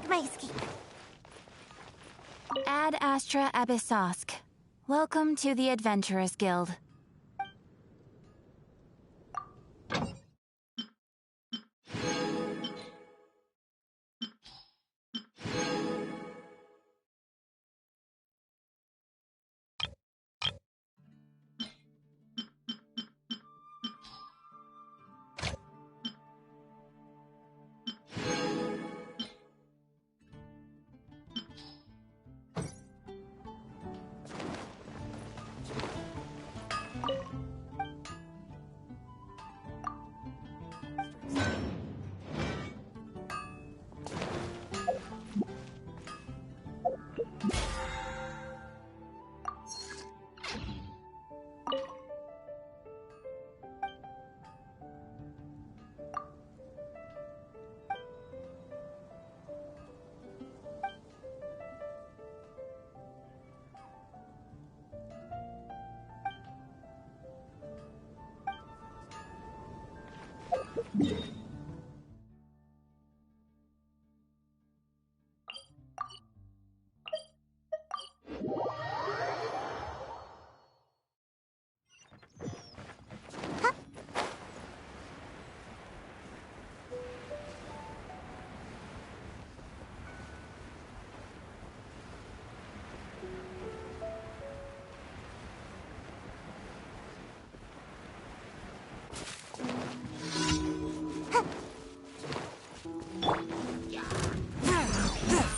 Majski. Ad Astra Abyssosk. Welcome to the Adventurers Guild.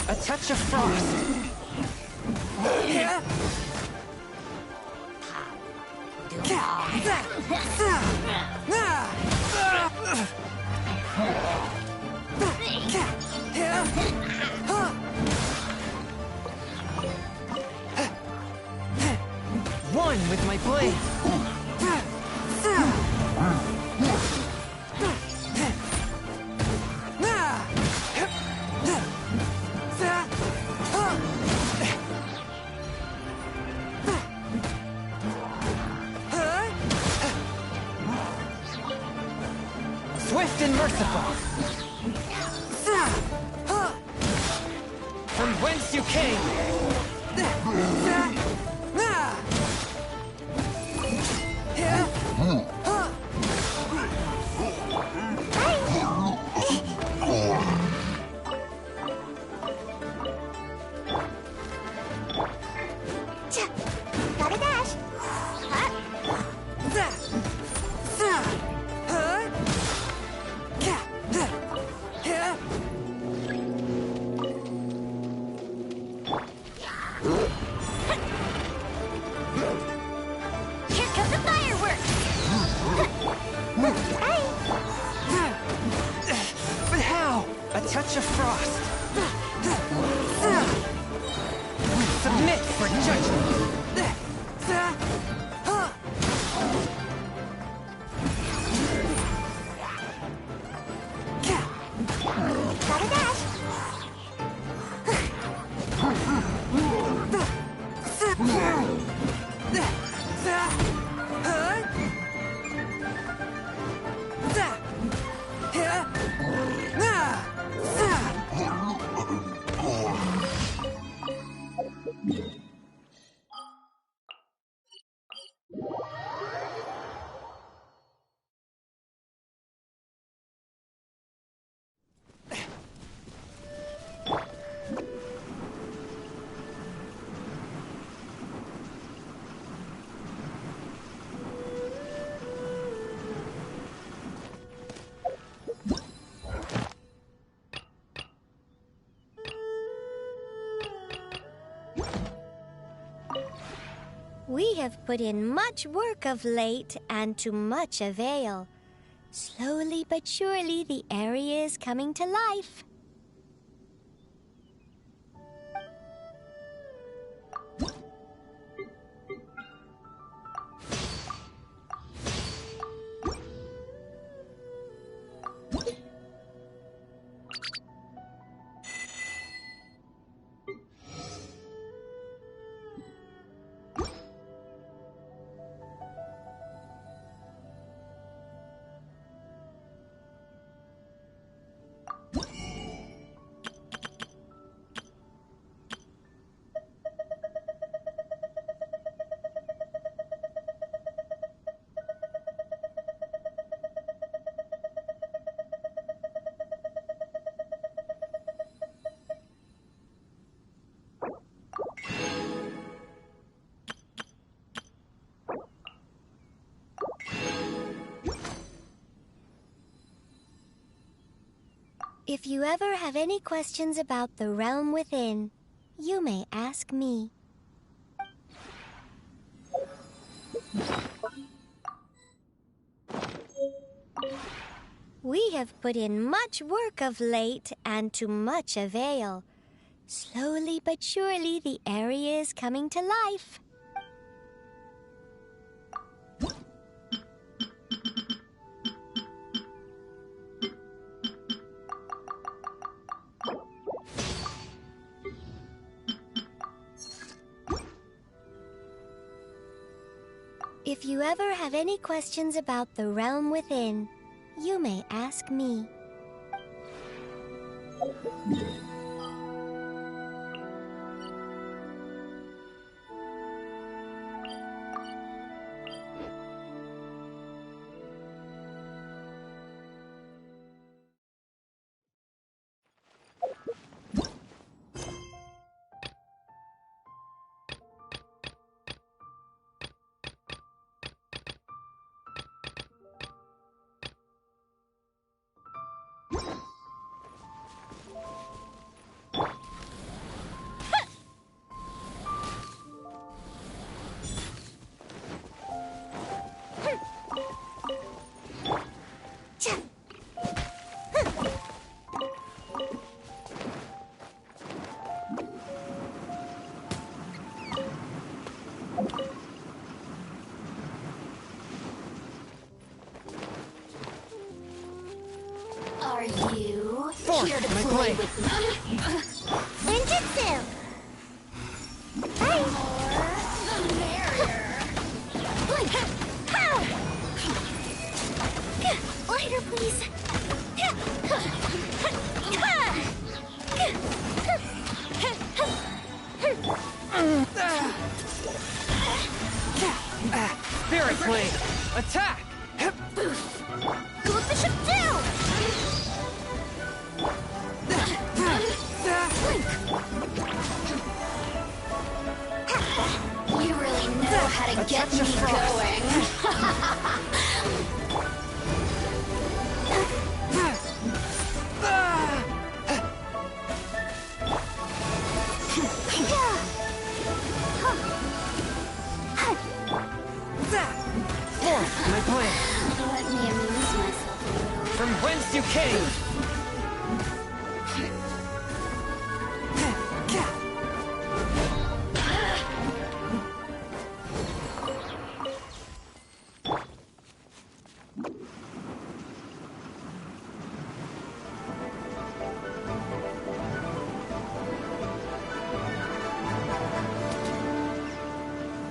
A touch of frost. One with my blade. Swift and merciful. From whence you came. Gotta dash. Here come the fireworks! But how? A touch of frost. Submit for judgment. Gotta dash. We have put in much work of late, and to much avail. Slowly but surely, the area is coming to life. If you ever have any questions about the realm within, you may ask me. We have put in much work of late, and to much avail. Slowly but surely, the area is coming to life. If you ever have any questions about the realm within, you may ask me. Are you Force here to my play blade. with me? Ninjutsu! Hey! The merrier. Lighter, please. Spirit Blade! Attack! Go Bishop down! You really know how to get me going. Force my blade! Let me amuse myself a little. From whence you came!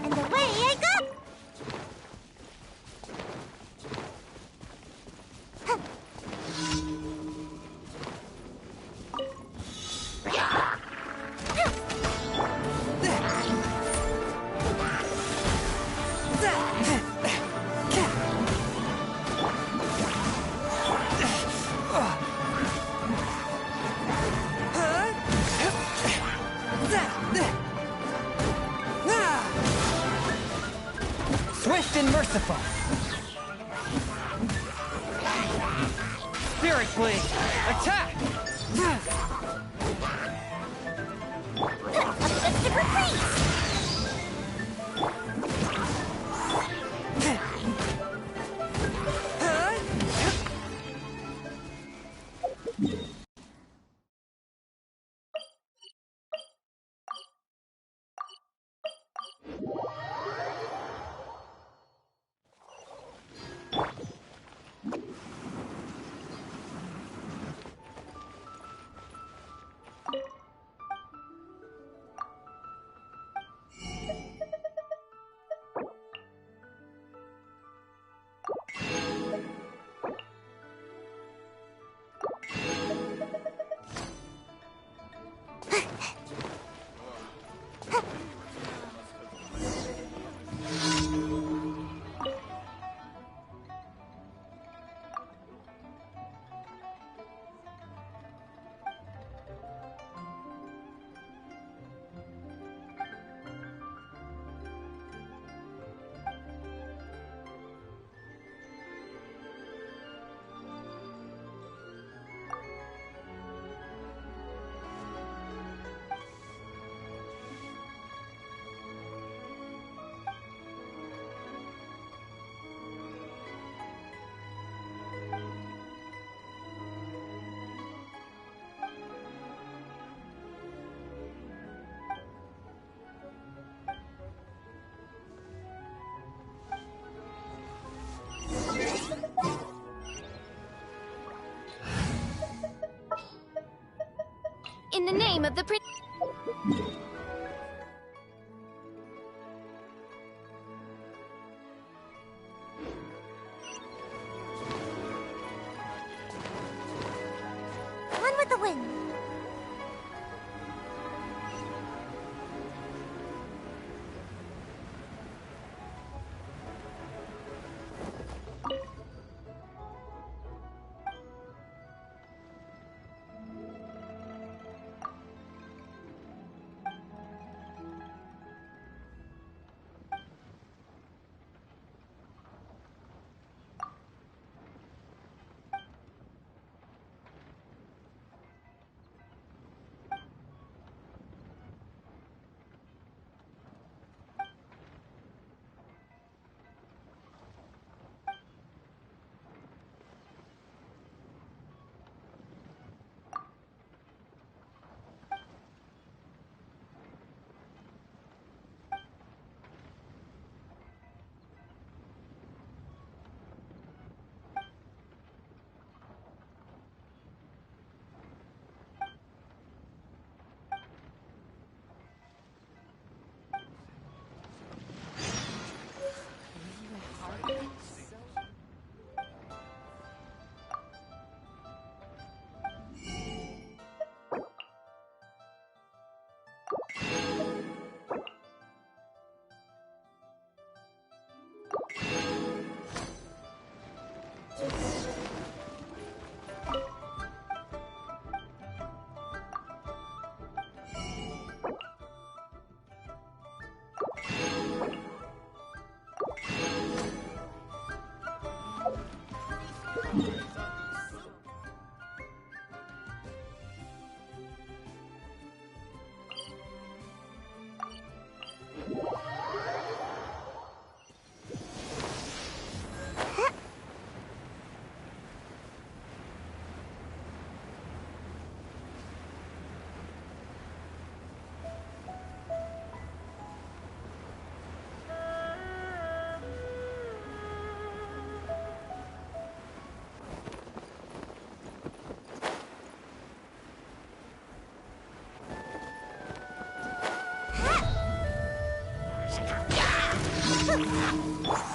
And away I go! Swift and merciful! Spirit Blade! Attack! Objective retreat! name of the prince. One with the wind.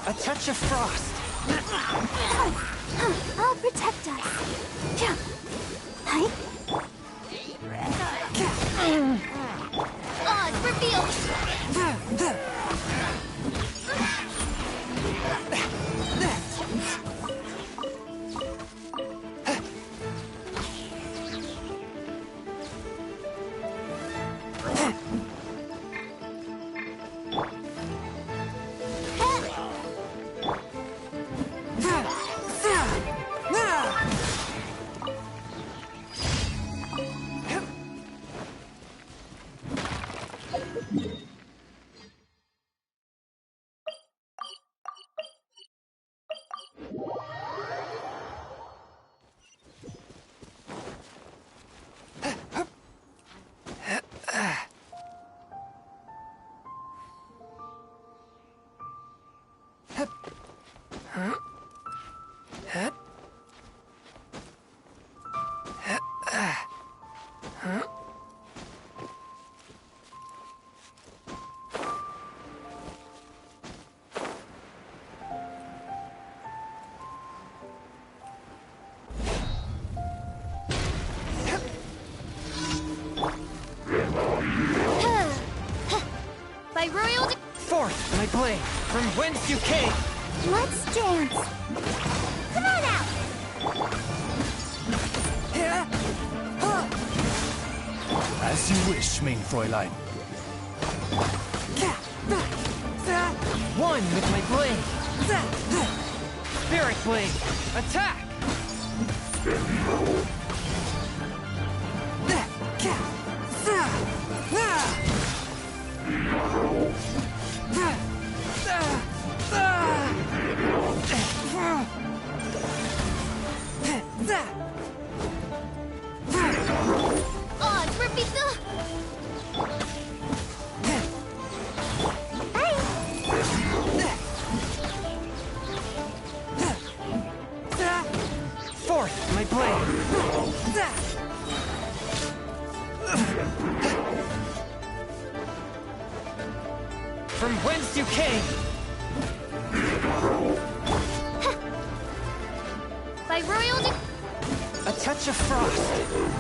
A touch of frost. I'll protect us. Odds revealed. By royal Forth, my blade, from whence you came. Let's dance. Come on out. As you wish, mein Fräulein. One with my blade. Spirit blade, attack! Odds repeat the... Forth, my blade. from whence you came! By royal A touch of frost!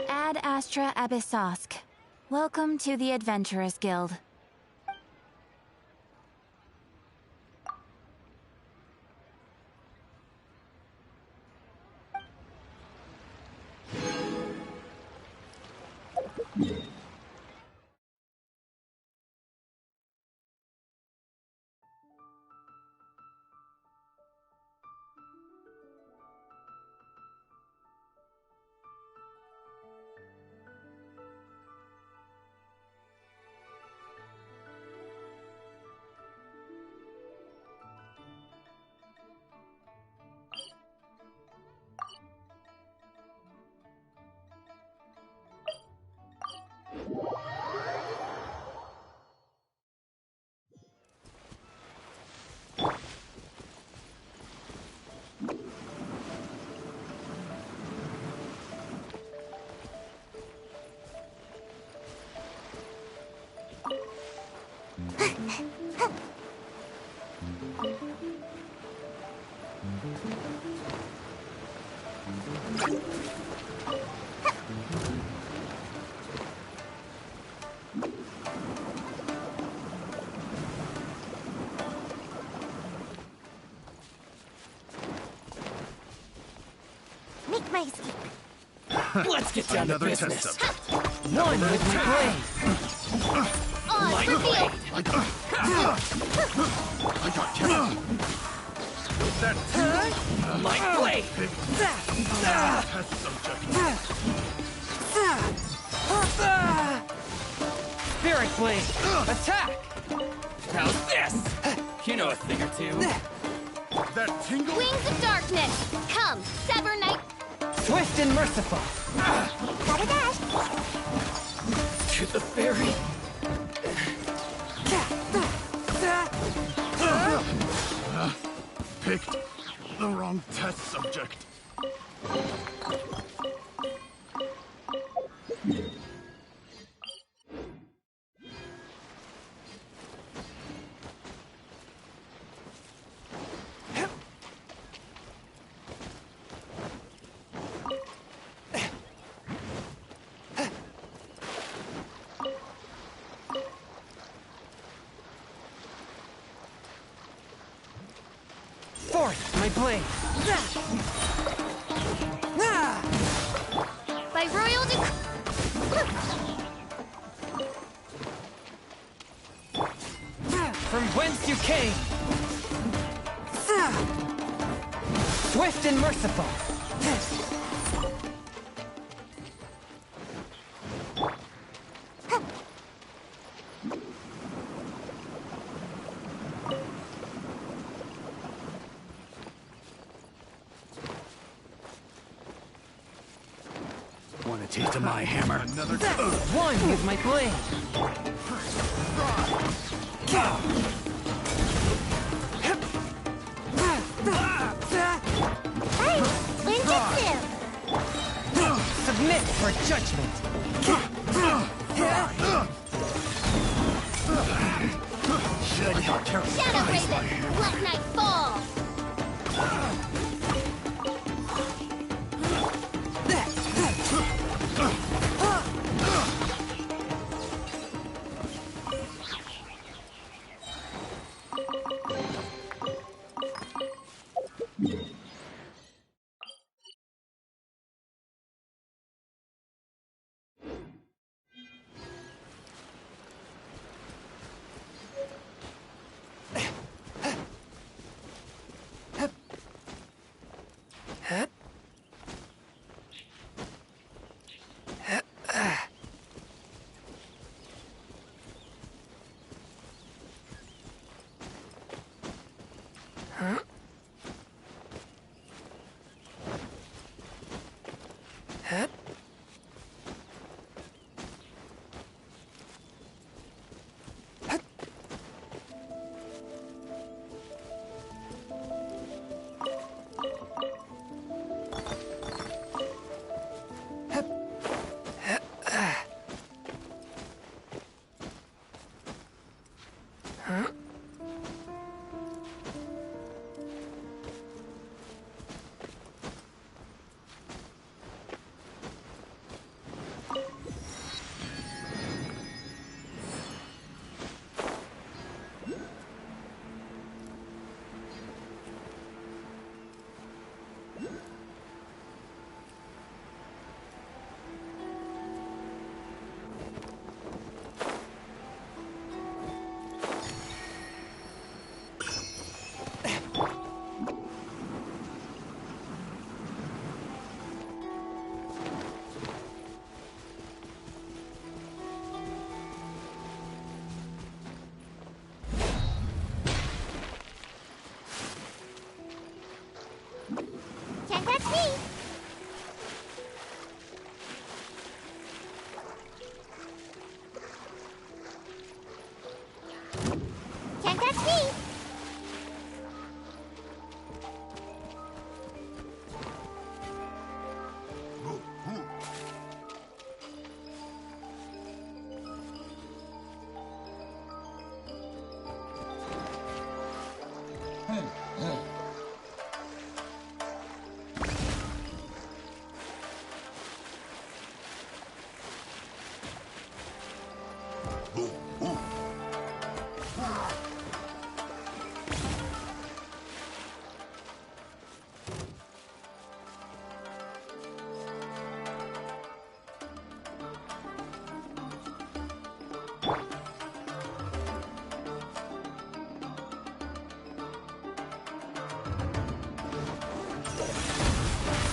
Ad Astra Abyssosk. Welcome to the Adventurers Guild. Make my escape. Let's get down to Another business! test subject. One with my blade! On Light for field. blade! I got you. That Light blade! test subject. Spirit blade! Attack! How's this? You know a thing or two. That tingle. Wings of darkness. Come, sever night. Swift and merciful! Got a dash. To the fairy! Picked the wrong test subject. Forth, my blade! By royal decree. From whence you came! Swift and merciful! Want a taste of my hammer? Another One with my blade! Hey, Linjitsu! Submit for judgment! Shadow Raven, let night fall! Can't catch me! Can't catch me!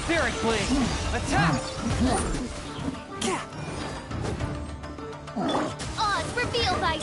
Spirit blade! Attack! Odds revealed by...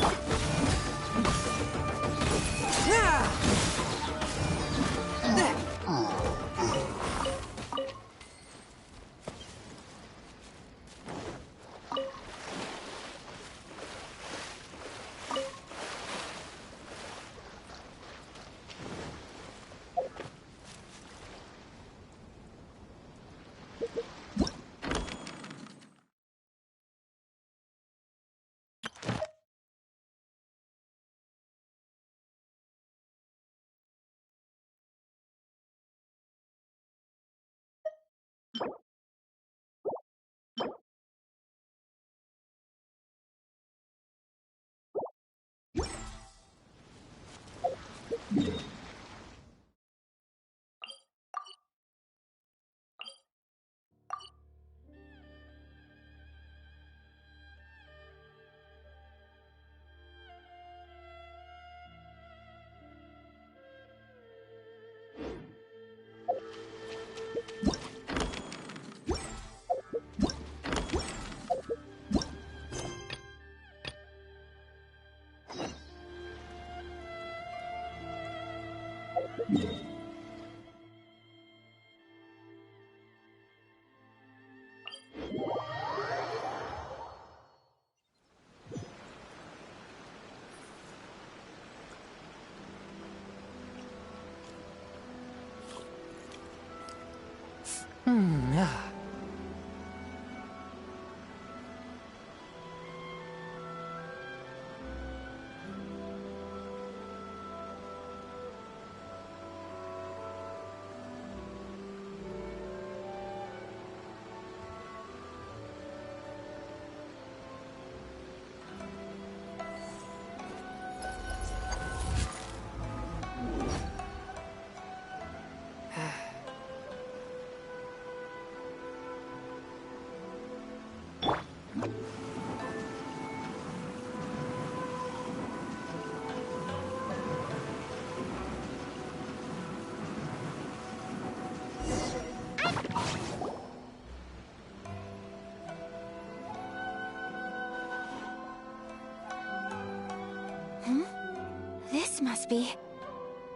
This must be...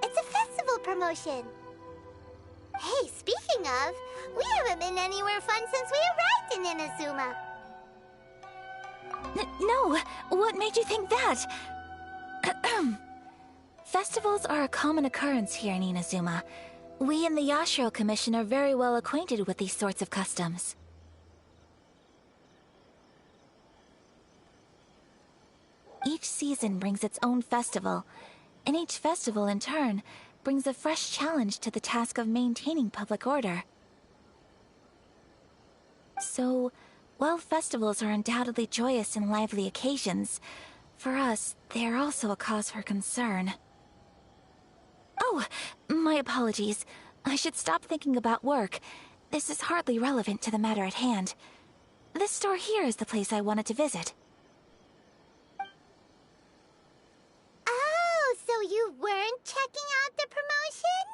It's a festival promotion. Hey, speaking of, we haven't been anywhere fun since we arrived in Inazuma. No! What made you think that? Festivals are a common occurrence here in Inazuma. We in the Yashiro Commission are very well acquainted with these sorts of customs. Each season brings its own festival, and each festival, in turn, brings a fresh challenge to the task of maintaining public order. So, while festivals are undoubtedly joyous and lively occasions, for us, they are also a cause for concern. Oh, my apologies. I should stop thinking about work. This is hardly relevant to the matter at hand. This store here is the place I wanted to visit. So you weren't checking out the promotion?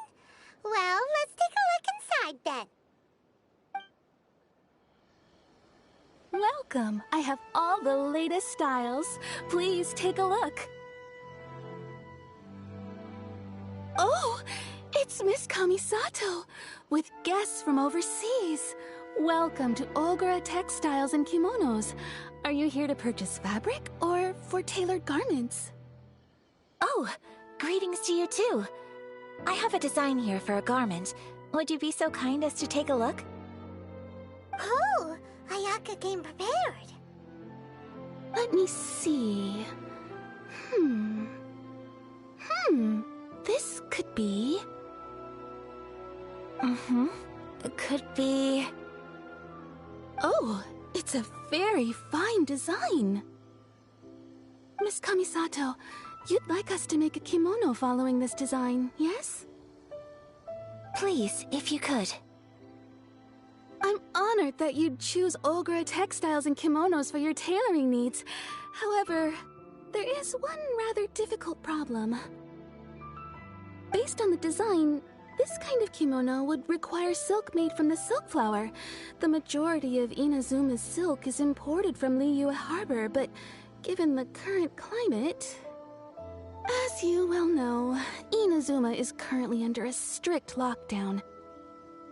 Well, let's take a look inside then. Welcome! I have all the latest styles. Please take a look. Oh! It's Miss Kamisato, with guests from overseas. Welcome to Ogura Textiles and Kimonos. Are you here to purchase fabric or for tailored garments? Oh, greetings to you too. I have a design here for a garment. Would you be so kind as to take a look? Oh, Ayaka came prepared. Let me see. This could be... It could be... Oh, it's a very fine design. Miss Kamisato, you'd like us to make a kimono following this design, yes? Please, if you could. I'm honored that you'd choose Ogura Textiles and Kimonos for your tailoring needs. However, there is one rather difficult problem. Based on the design, this kind of kimono would require silk made from the silk flower. The majority of Inazuma's silk is imported from Liyue Harbor, but given the current climate... As you well know, Inazuma is currently under a strict lockdown.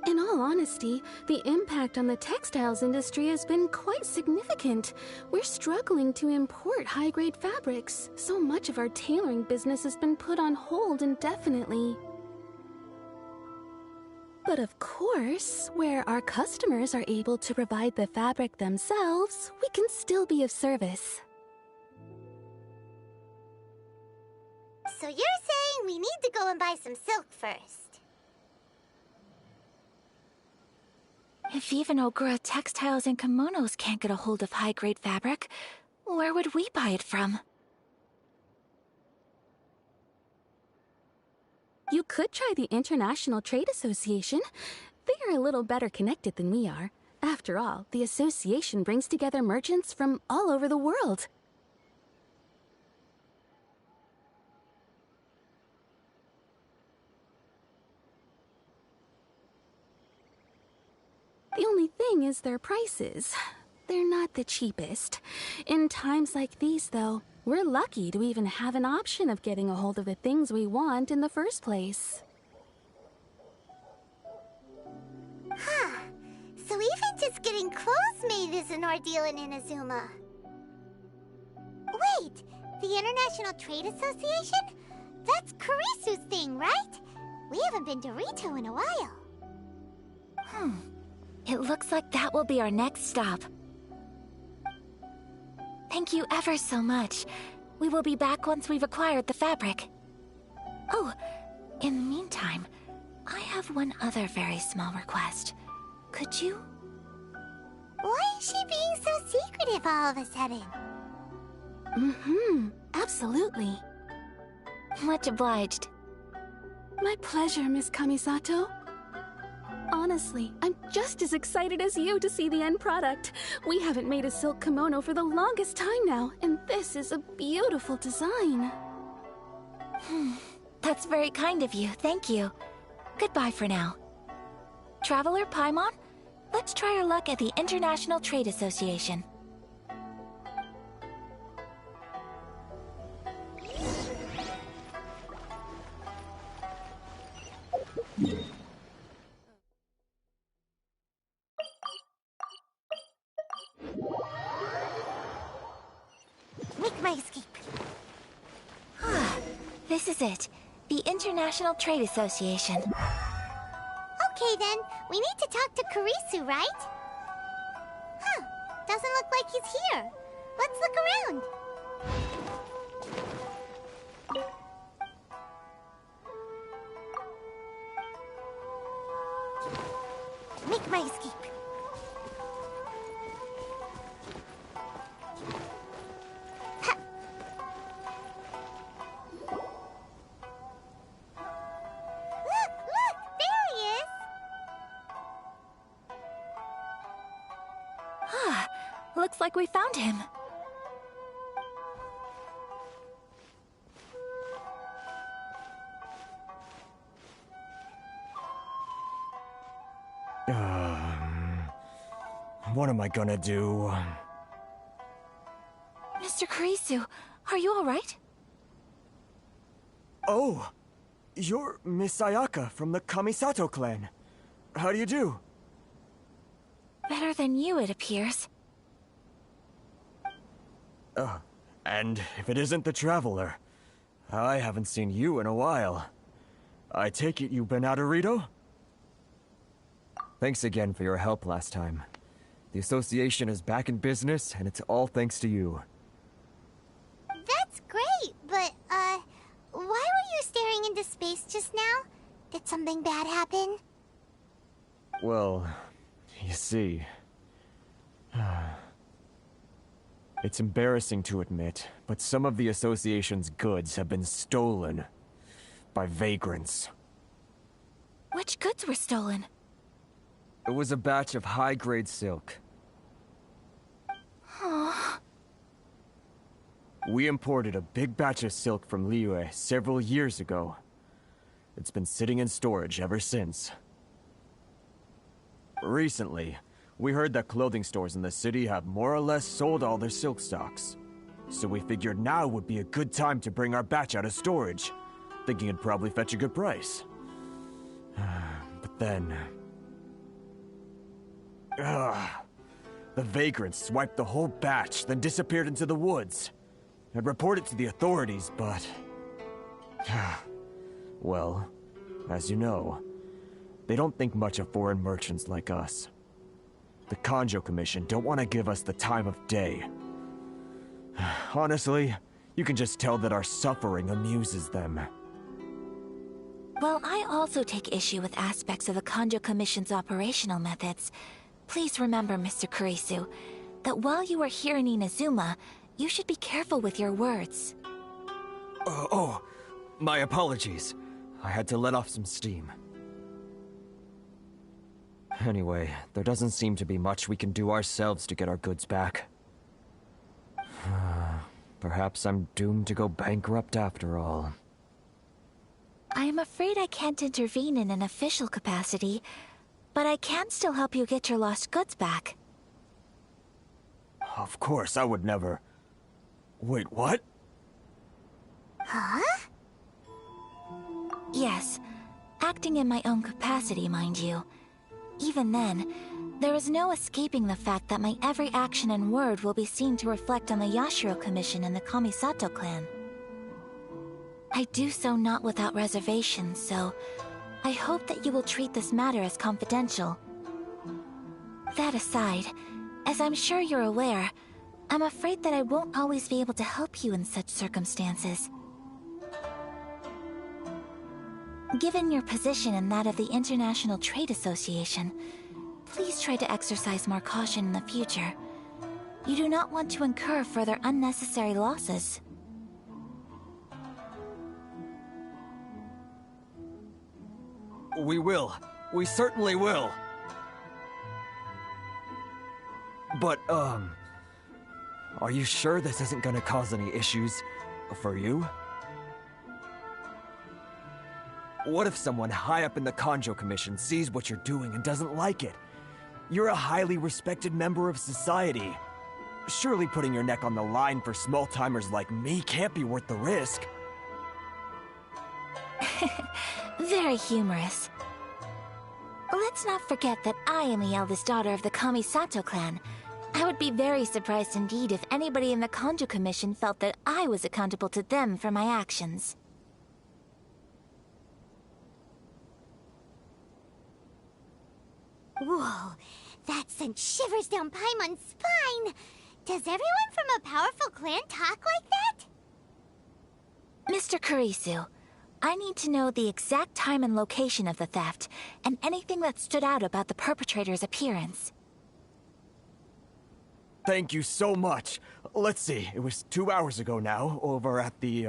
In all honesty, the impact on the textiles industry has been quite significant. We're struggling to import high-grade fabrics. So much of our tailoring business has been put on hold indefinitely. But of course, where our customers are able to provide the fabric themselves, we can still be of service. So you're saying we need to go and buy some silk first? If even Ogura Textiles and Kimonos can't get a hold of high-grade fabric, where would we buy it from? You could try the International Trade Association. They are a little better connected than we are. After all, the association brings together merchants from all over the world. The only thing is their prices. They're not the cheapest. In times like these, though, we're lucky to even have an option of getting a hold of the things we want in the first place. Huh. So even just getting clothes made is an ordeal in Inazuma. Wait, the International Trade Association? That's Kurisu's thing, right? We haven't been to Rito in a while. It looks like that will be our next stop. Thank you ever so much. We will be back once we've acquired the fabric. Oh, in the meantime, I have one other very small request. Could you? Why is she being so secretive all of a sudden? Absolutely. Much obliged. My pleasure, Miss Kamisato. Honestly, I'm just as excited as you to see the end product. We haven't made a silk kimono for the longest time now, and this is a beautiful design. That's very kind of you, thank you. Goodbye for now. Traveler Paimon, let's try our luck at the International Trade Association. Make my escape. This is it. The International Trade Association. Okay then, we need to talk to Kurisu, right? Huh, doesn't look like he's here. Let's look around. Make my escape. Ha. Look, there he is. Looks like we found him. What am I gonna do? Mr. Kurisu, are you alright? Oh! You're Miss Sayaka from the Kamisato clan. How do you do? Better than you, it appears. And if it isn't the Traveler, I haven't seen you in a while. I take it you've been out of Rito? Thanks again for your help last time. The association is back in business, and it's all thanks to you. That's great, but, why were you staring into space just now? Did something bad happen? Well, you see... It's embarrassing to admit, but some of the association's goods have been stolen by vagrants. Which goods were stolen? It was a batch of high-grade silk. We imported a big batch of silk from Liyue several years ago. It's been sitting in storage ever since. Recently, we heard that clothing stores in the city have more or less sold all their silk stocks. So we figured now would be a good time to bring our batch out of storage, thinking it'd probably fetch a good price. But then... the vagrants swiped the whole batch, then disappeared into the woods. I'd reported to the authorities, but... well, as you know, they don't think much of foreign merchants like us. The Kanjo Commission don't want to give us the time of day. Honestly, you can just tell that our suffering amuses them. Well, I also take issue with aspects of the Kanjo Commission's operational methods. Please remember, Mr. Kurisu, that while you are here in Inazuma, you should be careful with your words. My apologies. I had to let off some steam. Anyway, there doesn't seem to be much we can do ourselves to get our goods back. Perhaps I'm doomed to go bankrupt after all. I am afraid I can't intervene in an official capacity, but I can still help you get your lost goods back. Of course, I would never... Wait, what? Huh? Yes, acting in my own capacity, mind you. Even then, there is no escaping the fact that my every action and word will be seen to reflect on the Yashiro Commission and the Kamisato clan. I do so not without reservation, so I hope that you will treat this matter as confidential. That aside, as I'm sure you're aware, I'm afraid that I won't always be able to help you in such circumstances. Given your position and that of the International Trade Association, please try to exercise more caution in the future. You do not want to incur further unnecessary losses. We will. We certainly will. But, are you sure this isn't gonna cause any issues for you? What if someone high up in the Kanjo Commission sees what you're doing and doesn't like it? You're a highly respected member of society. Surely putting your neck on the line for small-timers like me can't be worth the risk. Very humorous. Let's not forget that I am the eldest daughter of the Kamisato clan. I would be very surprised indeed if anybody in the Kanjo Commission felt that I was accountable to them for my actions. Whoa, that sent shivers down Paimon's spine! Does everyone from a powerful clan talk like that? Mr. Kurisu, I need to know the exact time and location of the theft, and anything that stood out about the perpetrator's appearance. Thank you so much. Let's see, it was 2 hours ago now, over at the,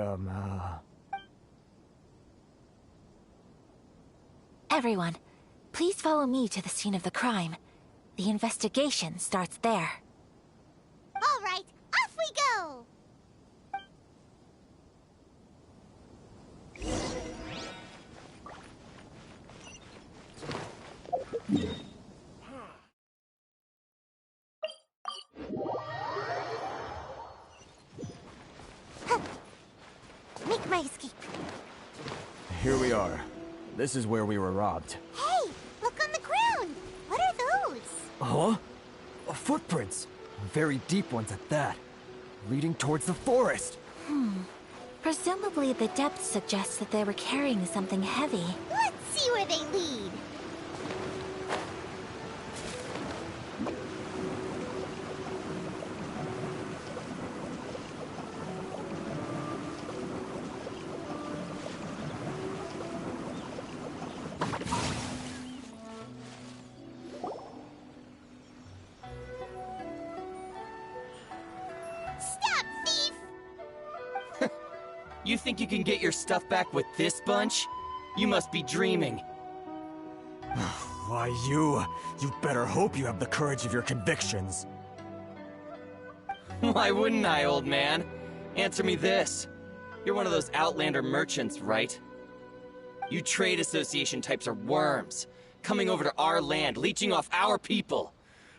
Everyone, please follow me to the scene of the crime. The investigation starts there. All right, off we go! Make my escape. here we are. This is where we were robbed. Hey, look on the ground! What are those? Huh? Footprints. Very deep ones at that. Leading towards the forest. Presumably the depth suggests that they were carrying something heavy. Let's see where they lead. Stop, thief! You think you can get your stuff back with this bunch? You must be dreaming. Why, you better hope you have the courage of your convictions. Why wouldn't I, old man? Answer me this. You're one of those Outlander merchants, right? You trade association types are worms, coming over to our land, leeching off our people.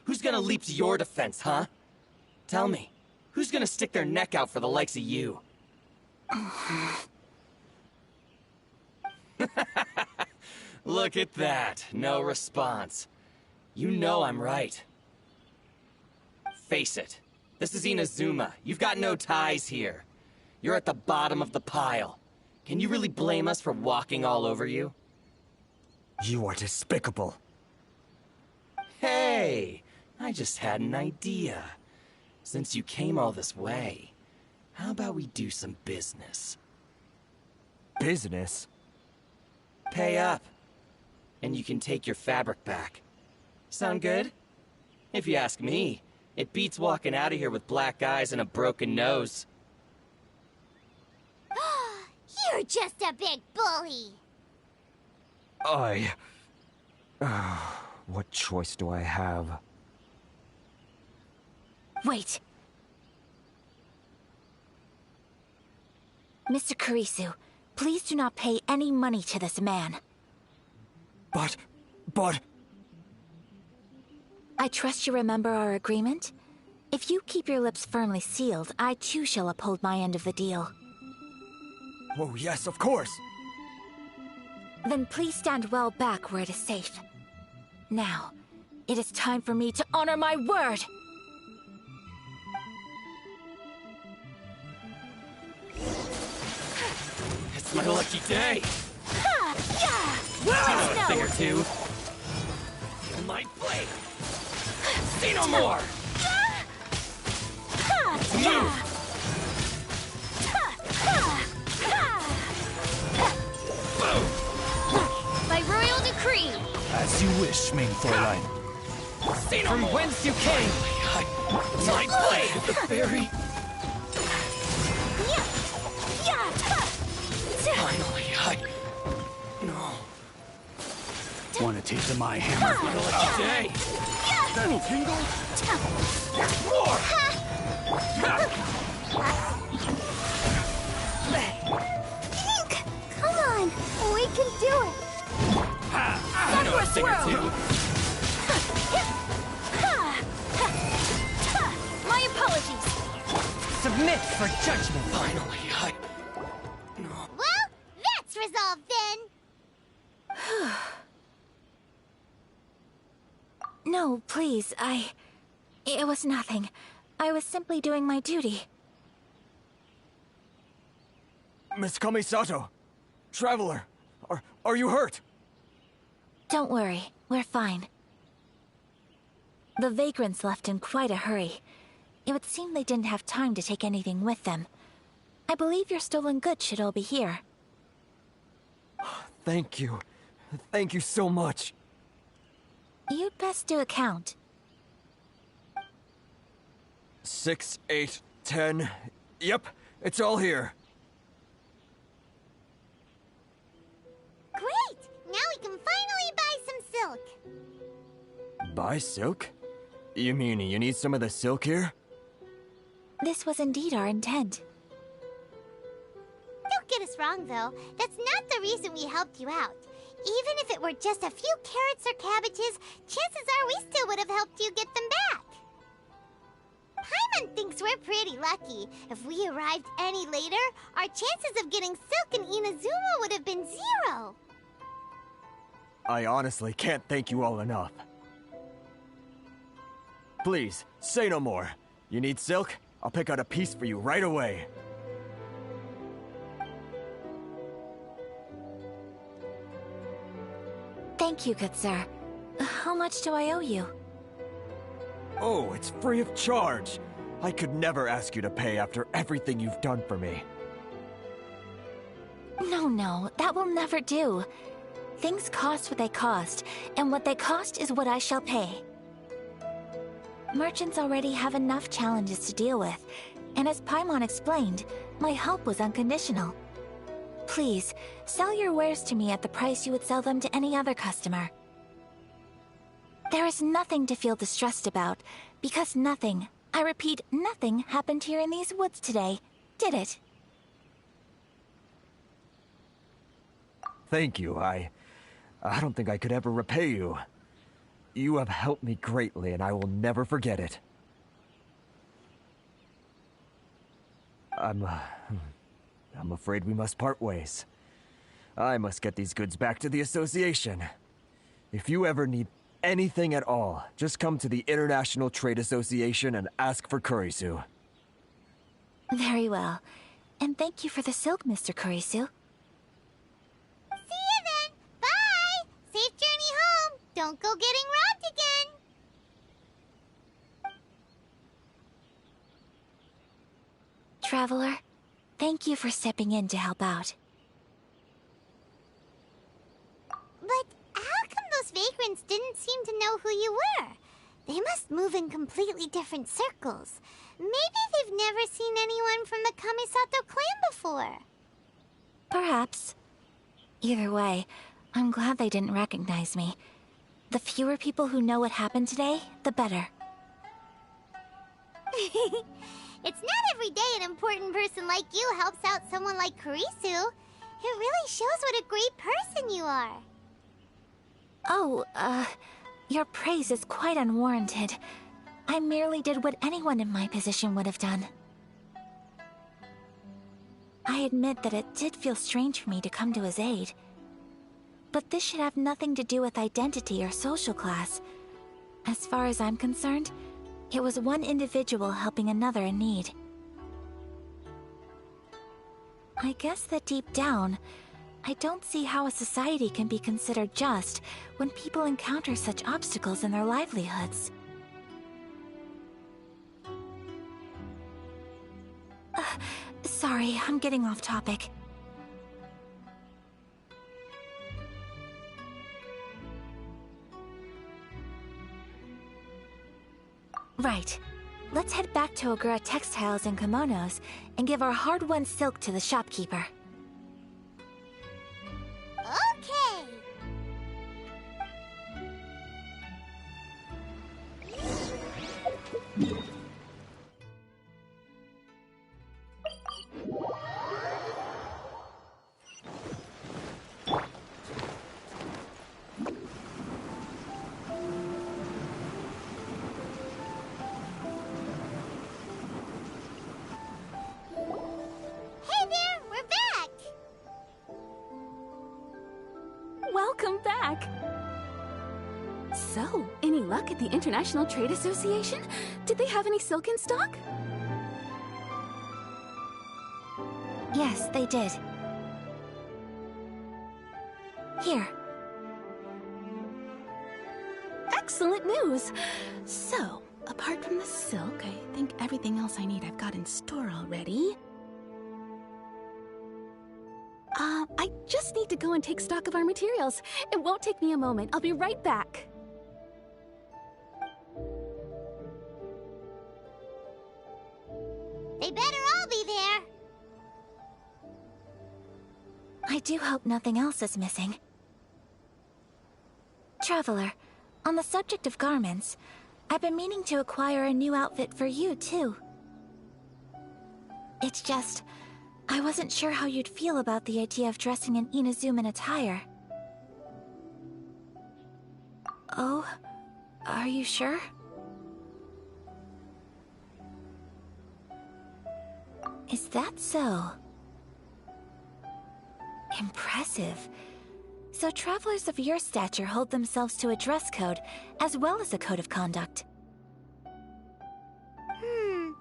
Who's gonna leap to your defense, huh? Tell me, who's gonna stick their neck out for the likes of you? Look at that, no response. You know I'm right. Face it, this is Inazuma. You've got no ties here. You're at the bottom of the pile. Can you really blame us for walking all over you? You are despicable. Hey, I just had an idea. Since you came all this way, how about we do some business? Business? Pay up, and you can take your fabric back. Sound good? If you ask me, it beats walking out of here with black eyes and a broken nose. You're just a big bully! What choice do I have? Wait. Mr. Kurisu, please do not pay any money to this man. But... I trust you remember our agreement? If you keep your lips firmly sealed, I too shall uphold my end of the deal. Oh, yes, of course! Then please stand well back where it is safe. Now, it is time for me to honor my word! It's my lucky day! Ha! Yeah! You know a No! thing or two. My blade! Say no more! Move! By royal decree! As you wish, main Fräulein. Say no From more. Whence you came! My blade! The fairy! Finally, No. Want a taste of my hammer? Today! That'll tingle? More! Come on! We can do it! I know a thing or two! My apologies! Submit for judgment! Finally, Well, that's resolved then! No, please, It was nothing. I was simply doing my duty. Miss Kamisato! Traveler! Are you hurt? Don't worry, we're fine. The vagrants left in quite a hurry. It would seem they didn't have time to take anything with them. I believe your stolen goods should all be here. Thank you. Thank you so much. You'd best do a count. 6, 8, 10. Yep, it's all here. Great! Now we can finally buy some silk! Buy silk? You mean you need some of the silk here? This was indeed our intent. Don't get us wrong, though. That's not the reason we helped you out. Even if it were just a few carrots or cabbages, chances are we still would have helped you get them back. Paimon thinks we're pretty lucky. If we arrived any later, our chances of getting silk in Inazuma would have been 0. I honestly can't thank you all enough. Please, say no more. You need silk? I'll pick out a piece for you right away. Thank you, good sir. How much do I owe you? Oh, it's free of charge. I could never ask you to pay after everything you've done for me. No, that will never do. Things cost what they cost, and what they cost is what I shall pay. Merchants already have enough challenges to deal with, and as Paimon explained, my help was unconditional. Please, sell your wares to me at the price you would sell them to any other customer. There is nothing to feel distressed about, because nothing, I repeat, nothing happened here in these woods today, did it? Thank you. I don't think I could ever repay you. You have helped me greatly, and I will never forget it. I'm afraid we must part ways. I must get these goods back to the Association. If you ever need anything at all, just come to the International Trade Association and ask for Kurisu. Very well. And thank you for the silk, Mr. Kurisu. See you then! Bye! Safe journey home! Don't go getting robbed again! Traveler, thank you for stepping in to help out. But how come those vagrants didn't seem to know who you were? They must move in completely different circles. Maybe they've never seen anyone from the Kamisato clan before. Perhaps. Either way, I'm glad they didn't recognize me. The fewer people who know what happened today, the better. It's not every day an important person like you helps out someone like Kurisu. It really shows what a great person you are. Oh, your praise is quite unwarranted. I merely did what anyone in my position would have done. I admit that it did feel strange for me to come to his aid. But this should have nothing to do with identity or social class. As far as I'm concerned, it was one individual helping another in need. I guess that deep down, I don't see how a society can be considered just when people encounter such obstacles in their livelihoods. Sorry, I'm getting off topic. Right. Let's head back to Ogura Textiles and Kimonos and give our hard-won silk to the shopkeeper. Okay. Hey there, we're back. Welcome back! So, any luck at the International Trade Association? Did they have any silk in stock? Yes, they did. Here. Excellent news! So, apart from the silk, I think everything else I need I've got in store already. I just need to go and take stock of our materials. It won't take me a moment. I'll be right back. They better all be there. I do hope nothing else is missing. Traveler, on the subject of garments, I've been meaning to acquire a new outfit for you, too. It's just, I wasn't sure how you'd feel about the idea of dressing in Inazuman attire. Oh, are you sure? Is that so? Impressive. So travelers of your stature hold themselves to a dress code, as well as a code of conduct. More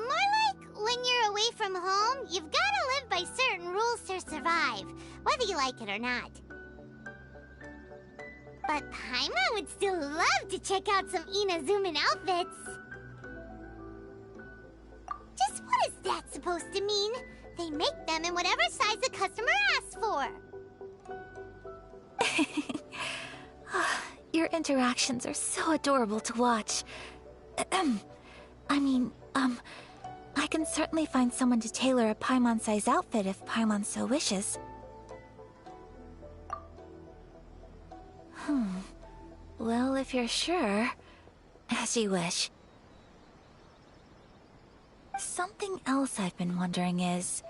like when you're away from home, you've got to live by certain rules to survive, whether you like it or not. But Paimon would still love to check out some Inazuman outfits. Just what is that supposed to mean? They make them in whatever size the customer asks for. Your interactions are so adorable to watch. I can certainly find someone to tailor a Paimon-size outfit if Paimon so wishes. Well, if you're sure, as you wish. Something else I've been wondering is,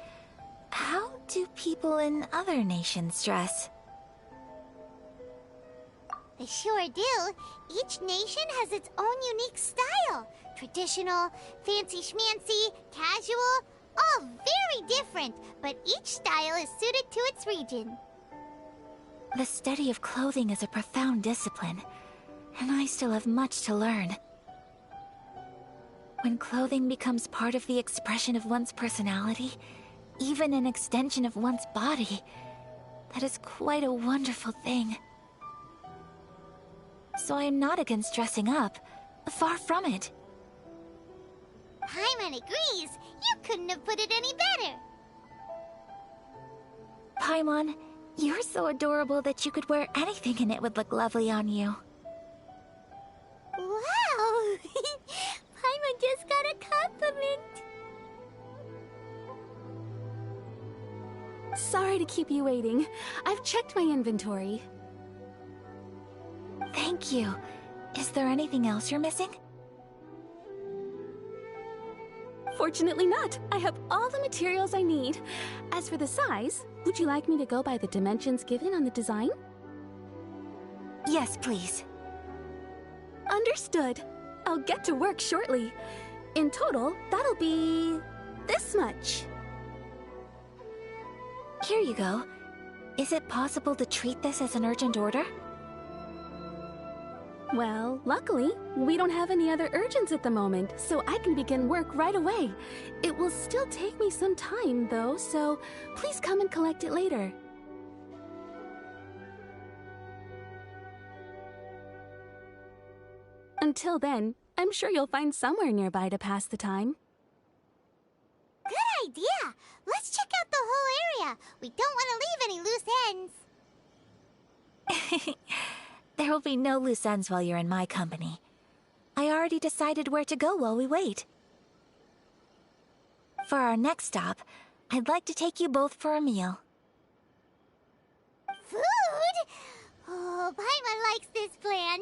how do people in other nations dress? They sure do. Each nation has its own unique style. Traditional, fancy schmancy, casual, all very different, but each style is suited to its region. The study of clothing is a profound discipline, and I still have much to learn. When clothing becomes part of the expression of one's personality, even an extension of one's body, that is quite a wonderful thing. So I am not against dressing up. Far from it. Paimon agrees. You couldn't have put it any better. Paimon, you're so adorable that you could wear anything and it would look lovely on you. Wow! Paimon just got a compliment. Sorry to keep you waiting. I've checked my inventory. Thank you. Is there anything else you're missing? Fortunately not. I have all the materials I need. As for the size, would you like me to go by the dimensions given on the design? Yes, please. Understood. I'll get to work shortly. In total, that'll be this much. Here you go. Is it possible to treat this as an urgent order? Well, luckily, we don't have any other urgents at the moment, so I can begin work right away. It will still take me some time, though, so please come and collect it later. Until then, I'm sure you'll find somewhere nearby to pass the time. Good idea! Let's check out the whole area. We don't want to leave any loose ends. There will be no loose ends while you're in my company. I already decided where to go while we wait. For our next stop, I'd like to take you both for a meal. Food? Oh, Paimon likes this plan.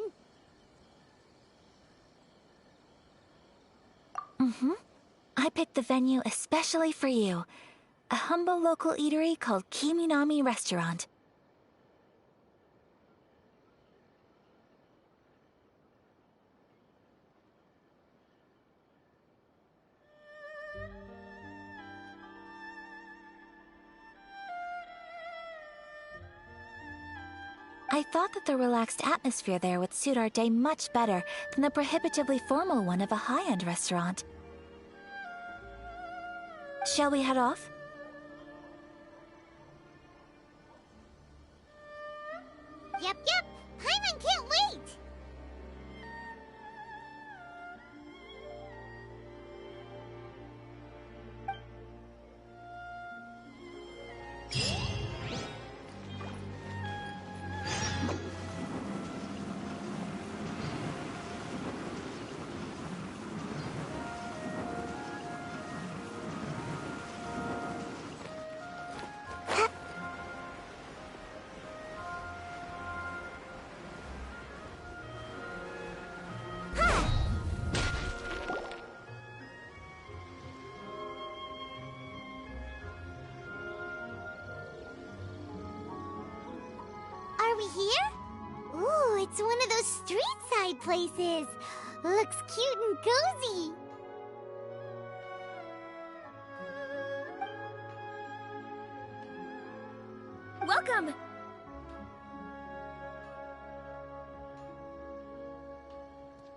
I picked the venue especially for you. A humble local eatery called Kiminami Restaurant. I thought that the relaxed atmosphere there would suit our day much better than the prohibitively formal one of a high-end restaurant. Shall we head off? Yep. Paimon can't wait. Are we here? Ooh, it's one of those street-side places. Looks cute and cozy. Welcome!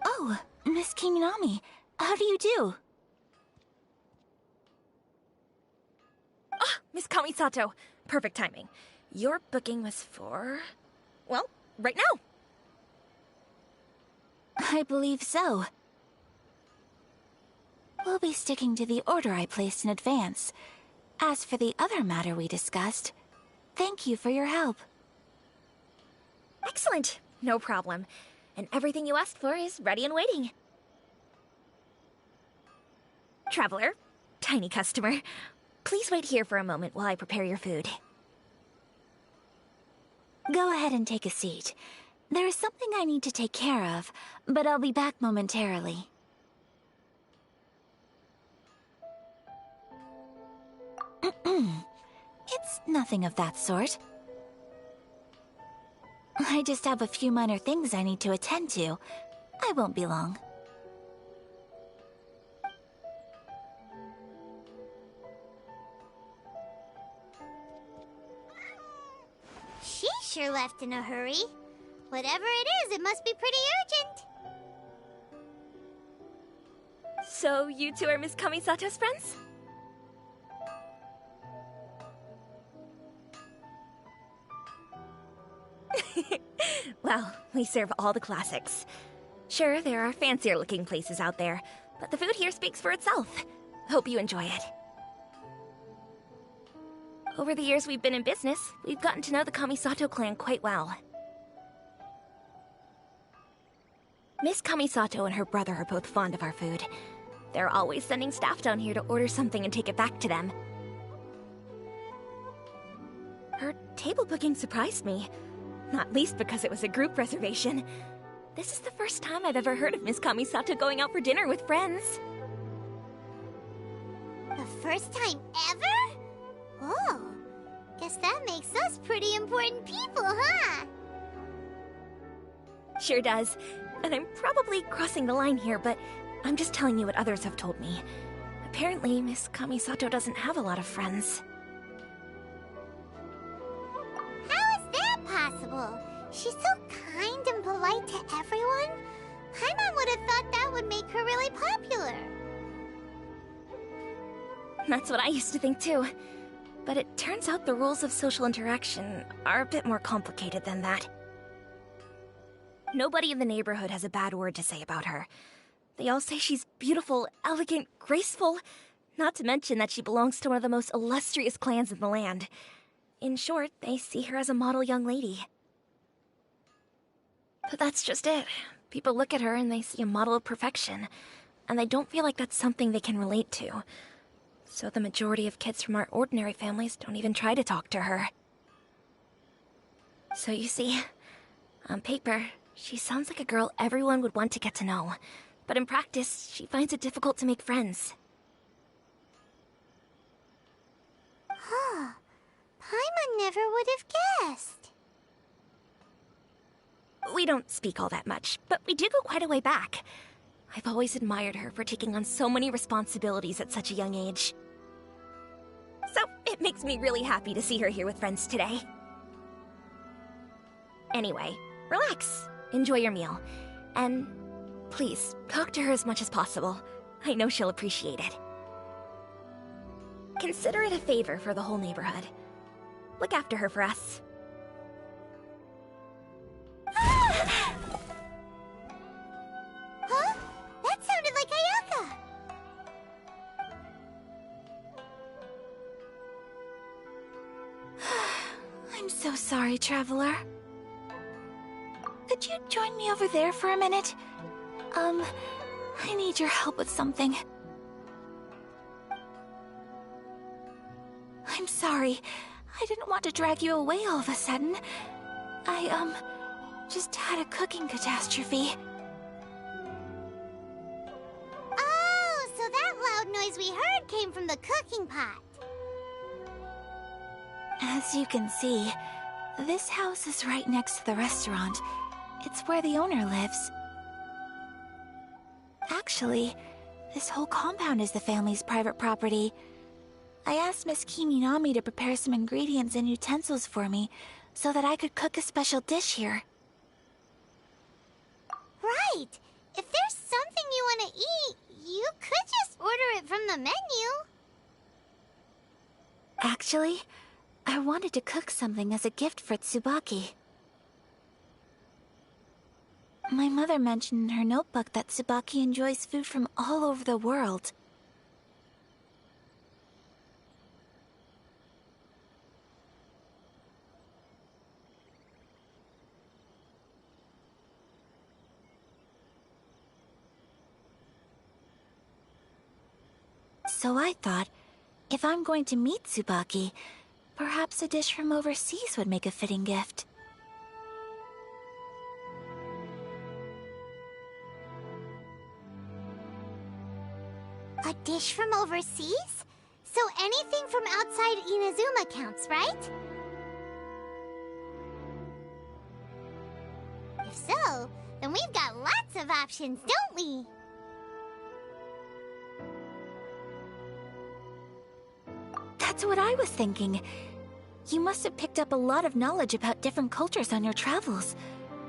Oh, Miss Kiminami, how do you do? Ah, Miss Kamisato. Perfect timing. Your booking was for... well, right now. I believe so. We'll be sticking to the order I placed in advance. As for the other matter we discussed, thank you for your help. Excellent. No problem. And everything you asked for is ready and waiting. Traveler, tiny customer, please wait here for a moment while I prepare your food. Go ahead and take a seat. There is something I need to take care of, but I'll be back momentarily. It's nothing of that sort. I just have a few minor things I need to attend to. I won't be long. She sure left in a hurry. Whatever it is, it must be pretty urgent. So, you two are Miss Kamisato's friends? Well, we serve all the classics. Sure, there are fancier looking places out there, but the food here speaks for itself. Hope you enjoy it. Over the years we've been in business, we've gotten to know the Kamisato clan quite well. Miss Kamisato and her brother are both fond of our food. They're always sending staff down here to order something and take it back to them. Her table booking surprised me, not least because it was a group reservation. This is the first time I've ever heard of Miss Kamisato going out for dinner with friends. The first time ever? Oh, guess that makes us pretty important people, huh? Sure does. And I'm probably crossing the line here, but I'm just telling you what others have told me. Apparently, Miss Kamisato doesn't have a lot of friends. How is that possible? She's so kind and polite to everyone. Paimon would have thought that would make her really popular. That's what I used to think too. But it turns out the rules of social interaction are a bit more complicated than that. Nobody in the neighborhood has a bad word to say about her. They all say she's beautiful, elegant, graceful, Not to mention that she belongs to one of the most illustrious clans in the land. In short, they see her as a model young lady. But that's just it. People look at her and they see a model of perfection, and they don't feel like that's something they can relate to. So the majority of kids from our ordinary families don't even try to talk to her. So you see, on paper, she sounds like a girl everyone would want to get to know. But in practice, she finds it difficult to make friends. Huh. Paimon never would have guessed. We don't speak all that much, but we do go quite a way back. I've always admired her for taking on so many responsibilities at such a young age. So, it makes me really happy to see her here with friends today. Anyway, relax, enjoy your meal, and please, talk to her as much as possible. I know she'll appreciate it. Consider it a favor for the whole neighborhood. Look after her for us. Huh? That sounded like Ayaka! I'm so sorry, Traveler. Could you join me over there for a minute? I need your help with something. I'm sorry. I didn't want to drag you away all of a sudden. I, just had a cooking catastrophe. Oh, so that loud noise we heard came from the cooking pot. As you can see, this house is right next to the restaurant. It's where the owner lives. Actually, this whole compound is the family's private property. I asked Miss Kiminami to prepare some ingredients and utensils for me so that I could cook a special dish here. Right. If there's something you want to eat, you could just order it from the menu. Actually, I wanted to cook something as a gift for Tsubaki. My mother mentioned in her notebook that Tsubaki enjoys food from all over the world. So I thought, if I'm going to meet Tsubaki, perhaps a dish from overseas would make a fitting gift. A dish from overseas? So anything from outside Inazuma counts, right? If so, then we've got lots of options, don't we? That's what I was thinking. You must have picked up a lot of knowledge about different cultures on your travels,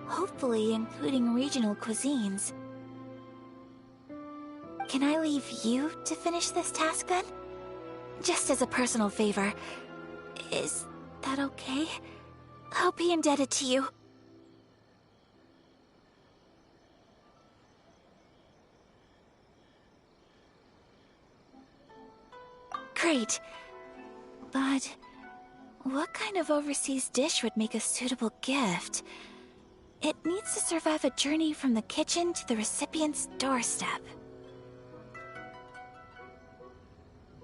hopefully including regional cuisines. Can I leave you to finish this task then? Just as a personal favor. Is that okay? I'll be indebted to you. Great. But what kind of overseas dish would make a suitable gift? It needs to survive a journey from the kitchen to the recipient's doorstep.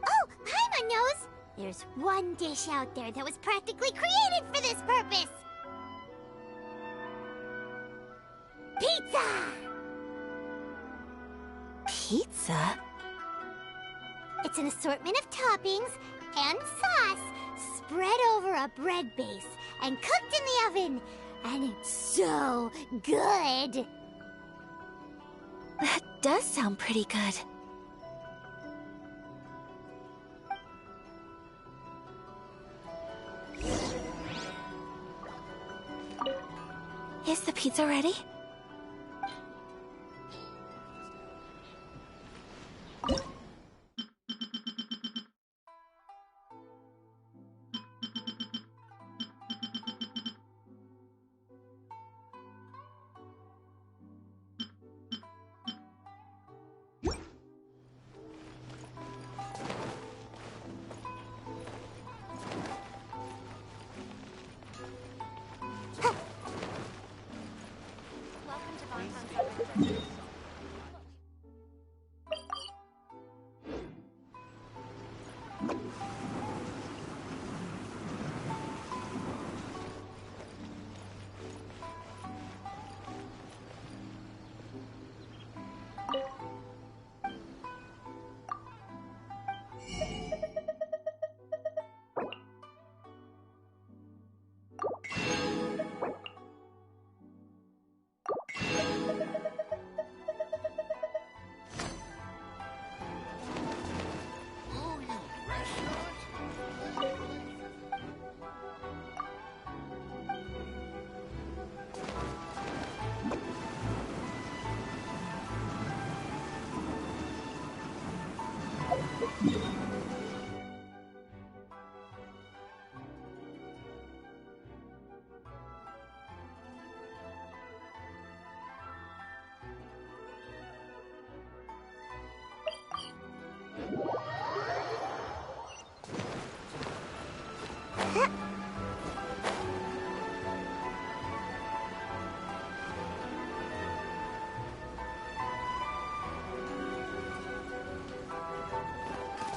Oh, Paimon knows! There's one dish out there that was practically created for this purpose! Pizza! Pizza? It's an assortment of toppings and sauce spread over a bread base and cooked in the oven. And it's so good! That does sound pretty good. Is the pizza ready?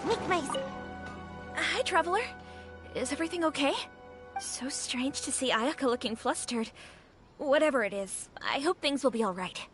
make my... Hi, Traveler. Is everything okay? So strange to see Ayaka looking flustered. Whatever it is, I hope things will be alright.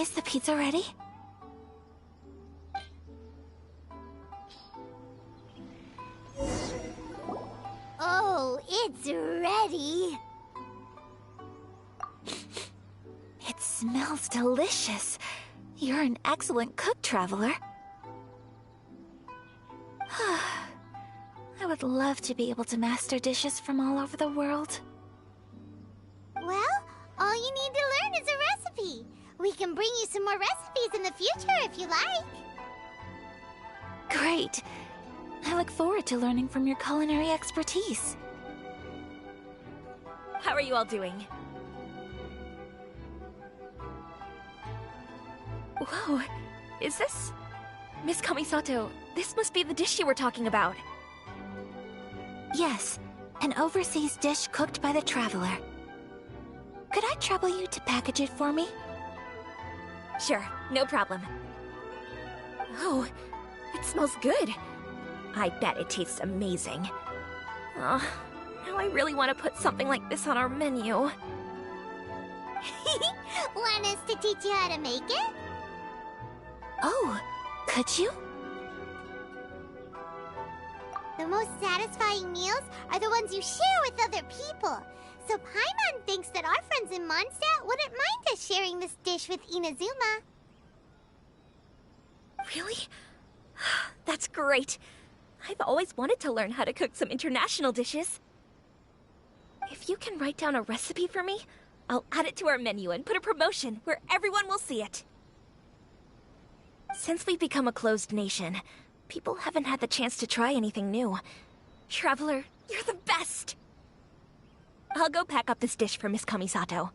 Is the pizza ready? Oh, it's ready. It smells delicious. You're an excellent cook, Traveler. I would love to be able to master dishes from all over the world. Well, all you need to learn is a recipe. We can bring you some more recipes in the future if you like. Great. I look forward to learning from your culinary expertise. How are you all doing? Whoa, is this... Miss Kamisato, this must be the dish you were talking about. Yes, an overseas dish cooked by the Traveler. Could I trouble you to package it for me? Sure, no problem. Oh, it smells good. I bet it tastes amazing. Oh, now I really want to put something like this on our menu. Want us to teach you how to make it? Oh, could you? The most satisfying meals are the ones you share with other people. So Paimon thinks that our friends in Mondstadt wouldn't mind us sharing this dish with Inazuma. Really? That's great. I've always wanted to learn how to cook some international dishes. If you can write down a recipe for me, I'll add it to our menu and put a promotion where everyone will see it. Since we've become a closed nation, people haven't had the chance to try anything new. Traveler, you're the best! I'll go pack up this dish for Miss Kamisato.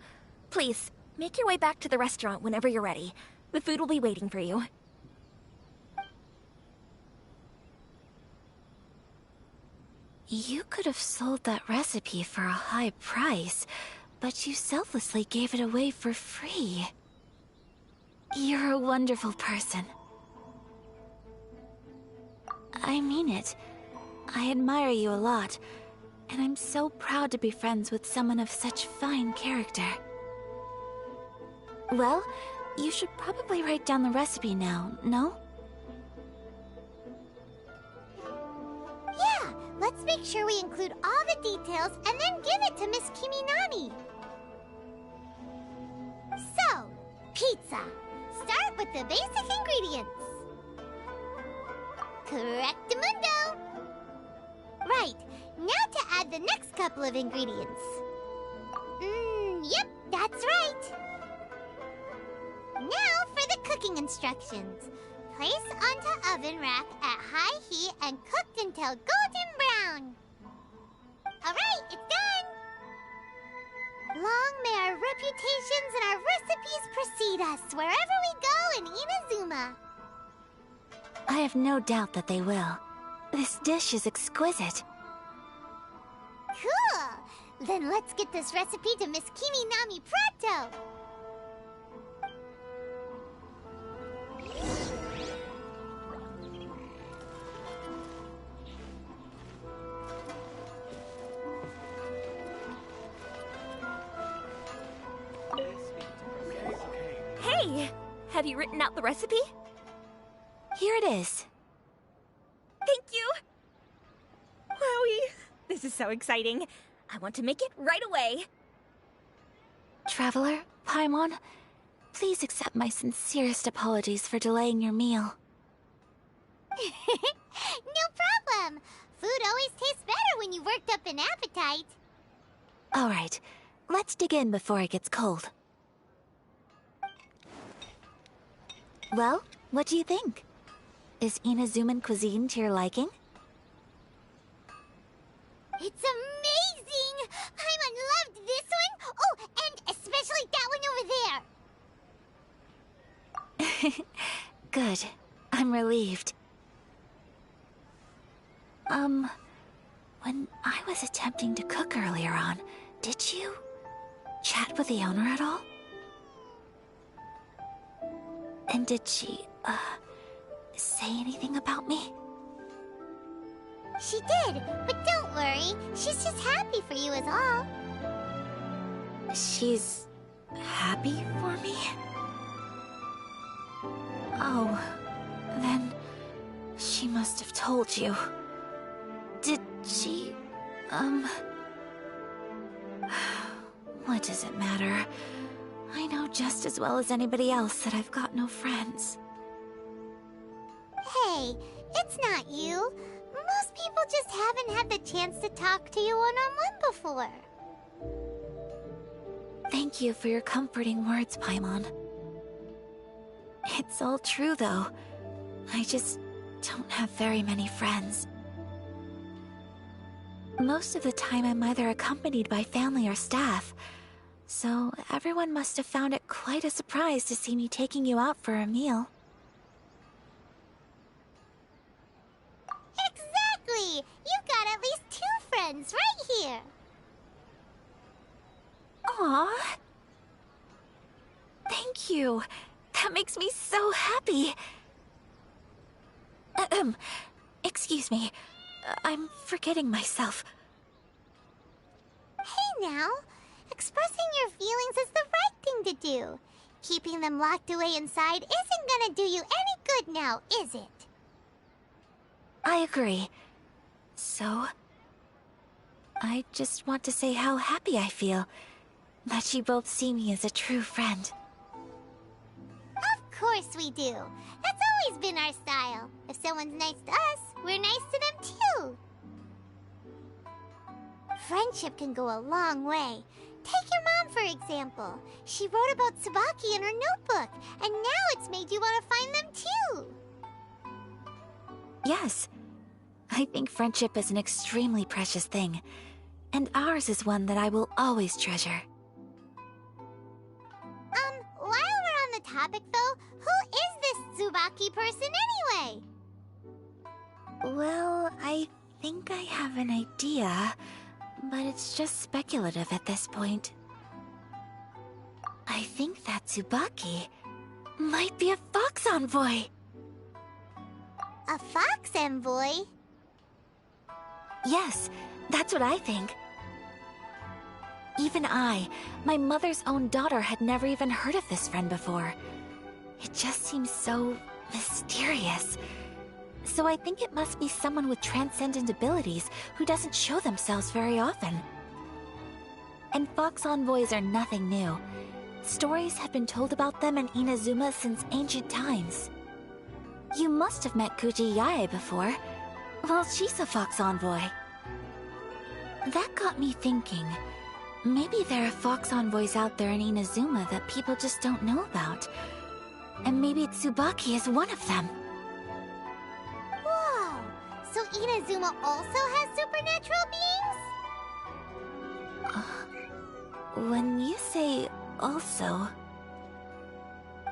Please, make your way back to the restaurant whenever you're ready. The food will be waiting for you. You could have sold that recipe for a high price, but you selflessly gave it away for free. You're a wonderful person. I mean it. I admire you a lot, and I'm so proud to be friends with someone of such fine character. Well, you should probably write down the recipe now, no? Yeah, let's make sure we include all the details and then give it to Miss Kiminami. So, pizza. Start with the basic ingredients. Correctamundo. Right, now to add the next couple of ingredients. Yep, that's right. Now for the cooking instructions. Place onto oven rack at high heat and cooked until golden brown. Alright, it's done! Long may our reputations and our recipes precede us wherever we go in Inazuma. I have no doubt that they will. This dish is exquisite. Cool! Then let's get this recipe to Miss Kiminami pronto! Hey! Have you written out the recipe? Here it is. Thank you! Wowie! This is so exciting. I want to make it right away. Traveler, Paimon, please accept my sincerest apologies for delaying your meal. No problem! Food always tastes better when you've worked up an appetite. All right, let's dig in before it gets cold. Well, what do you think? Is Inazuman cuisine to your liking? It's amazing! Paimon loved this one! Oh, and especially that one over there! Good. I'm relieved. When I was attempting to cook earlier on, did you chat with the owner at all? And did she, say anything about me? She did, but don't worry. She's just happy for you is all. She's happy for me? Oh, then she must have told you. Did she, What does it matter? I know just as well as anybody else that I've got no friends. Hey, it's not you. Most people just haven't had the chance to talk to you one-on-one before. Thank you for your comforting words, Paimon. It's all true, though. I just don't have very many friends. Most of the time, I'm either accompanied by family or staff, so everyone must have found it quite a surprise to see me taking you out for a meal. Exactly! You've got at least 2 friends right here. Aww. Thank you. That makes me so happy. Excuse me. I'm forgetting myself. Hey now, expressing your feelings is the right thing to do. Keeping them locked away inside isn't gonna do you any good now, is it? I agree. So, I just want to say how happy I feel that you both see me as a true friend. Of course we do. That's always been our style. If someone's nice to us, we're nice to them too. Friendship can go a long way. Take your mom, for example. She wrote about Tsubaki in her notebook, and now it's made you want to find them too. Yes. I think friendship is an extremely precious thing, and ours is one that I will always treasure. While we're on the topic though, who is this Tsubaki person anyway? Well, I think I have an idea, but it's just speculative at this point. I think that Tsubaki might be a fox envoy. A fox envoy? Yes, that's what I think. Even I, my mother's own daughter, had never even heard of this friend before. It just seems so mysterious. So I think it must be someone with transcendent abilities who doesn't show themselves very often. And fox envoys are nothing new. Stories have been told about them in Inazuma since ancient times. You must have met Kuji Yae before. Well, she's a fox envoy. That got me thinking. Maybe there are fox envoys out there in Inazuma that people just don't know about. And maybe Tsubaki is one of them. Whoa! So Inazuma also has supernatural beings? When you say also...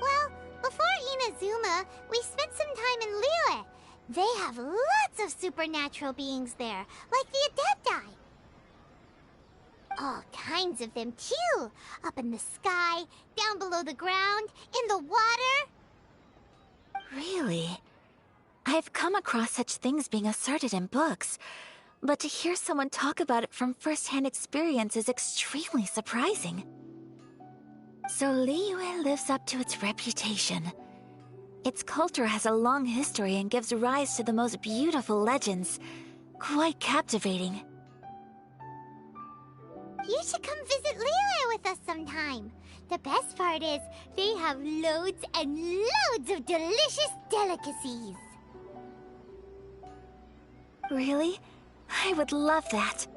Well, before Inazuma, we spent some time in Liyue. They have lots of supernatural beings there, like the Adepti. All kinds of them, too. Up in the sky, down below the ground, in the water. Really? I've come across such things being asserted in books, but to hear someone talk about it from first-hand experience is extremely surprising. So Liyue lives up to its reputation. Its culture has a long history and gives rise to the most beautiful legends. Quite captivating. You should come visit Liyue with us sometime. The best part is, they have loads and loads of delicious delicacies. Really? I would love that.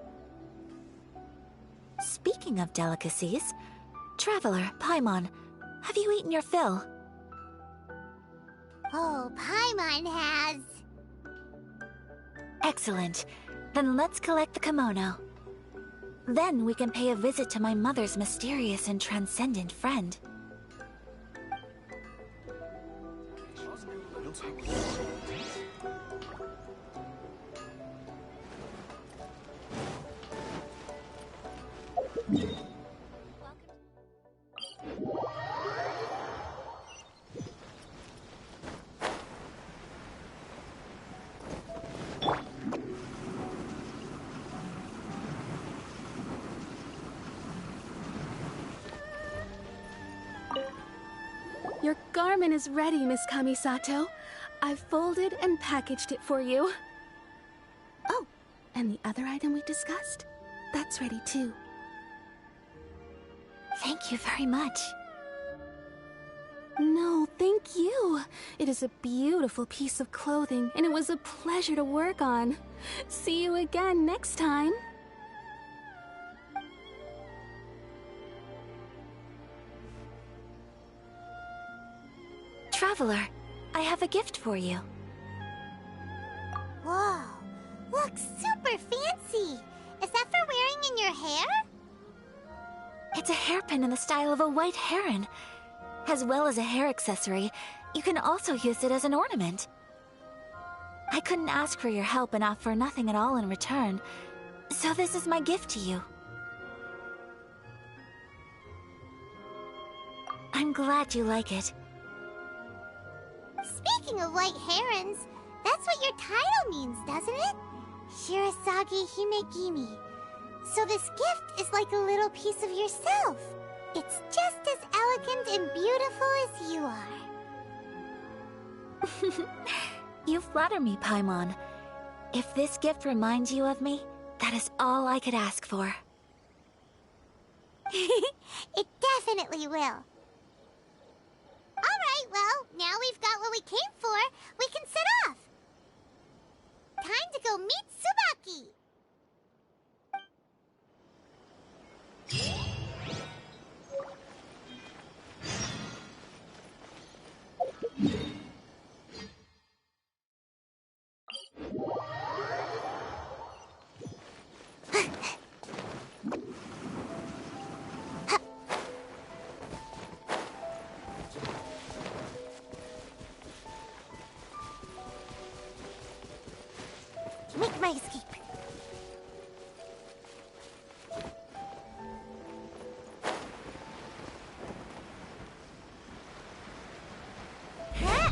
Speaking of delicacies, Traveler, Paimon, have you eaten your fill? Oh, Paimon has. Excellent. Then let's collect the kimono. Then we can pay a visit to my mother's mysterious and transcendent friend. Your garment is ready, Miss Kamisato. I've folded and packaged it for you. Oh, and the other item we discussed? That's ready too. Thank you very much. No, thank you. It is a beautiful piece of clothing, and it was a pleasure to work on. See you again next time. Traveler, I have a gift for you. Whoa, looks super fancy. Is that for wearing in your hair? It's a hairpin in the style of a white heron. As well as a hair accessory, you can also use it as an ornament. I couldn't ask for your help and offer nothing at all in return, so this is my gift to you. I'm glad you like it. Speaking of white herons, that's what your title means, doesn't it? Shirasagi Himegimi. So this gift is like a little piece of yourself. It's just as elegant and beautiful as you are. You flatter me, Paimon. If this gift reminds you of me, that is all I could ask for. It definitely will. Alright, well, now we've got what we came for. We can set off. Time to go meet Tsubaki. Make my escape. Huh?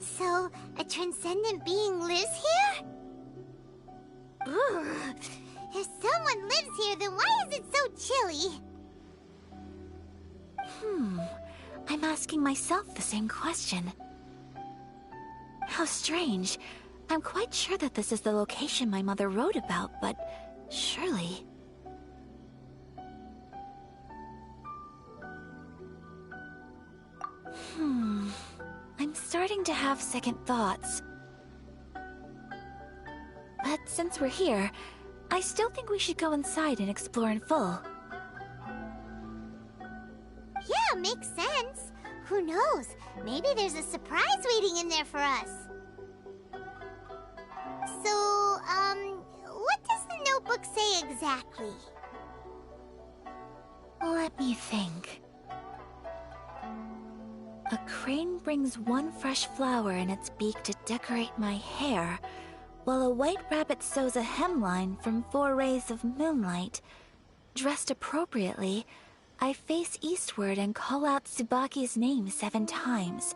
So, a transcendent being lives here? Ugh. If someone lives here, then why is it so chilly? I'm asking myself the same question. How strange. I'm quite sure that this is the location my mother wrote about, but surely... I'm starting to have second thoughts. But since we're here, I still think we should go inside and explore in full. Yeah, makes sense. Who knows? Maybe there's a surprise waiting in there for us. So, what does the notebook say exactly? Let me think. A crane brings one fresh flower in its beak to decorate my hair, while a white rabbit sews a hemline from 4 rays of moonlight. Dressed appropriately, I face eastward and call out Tsubaki's name 7 times.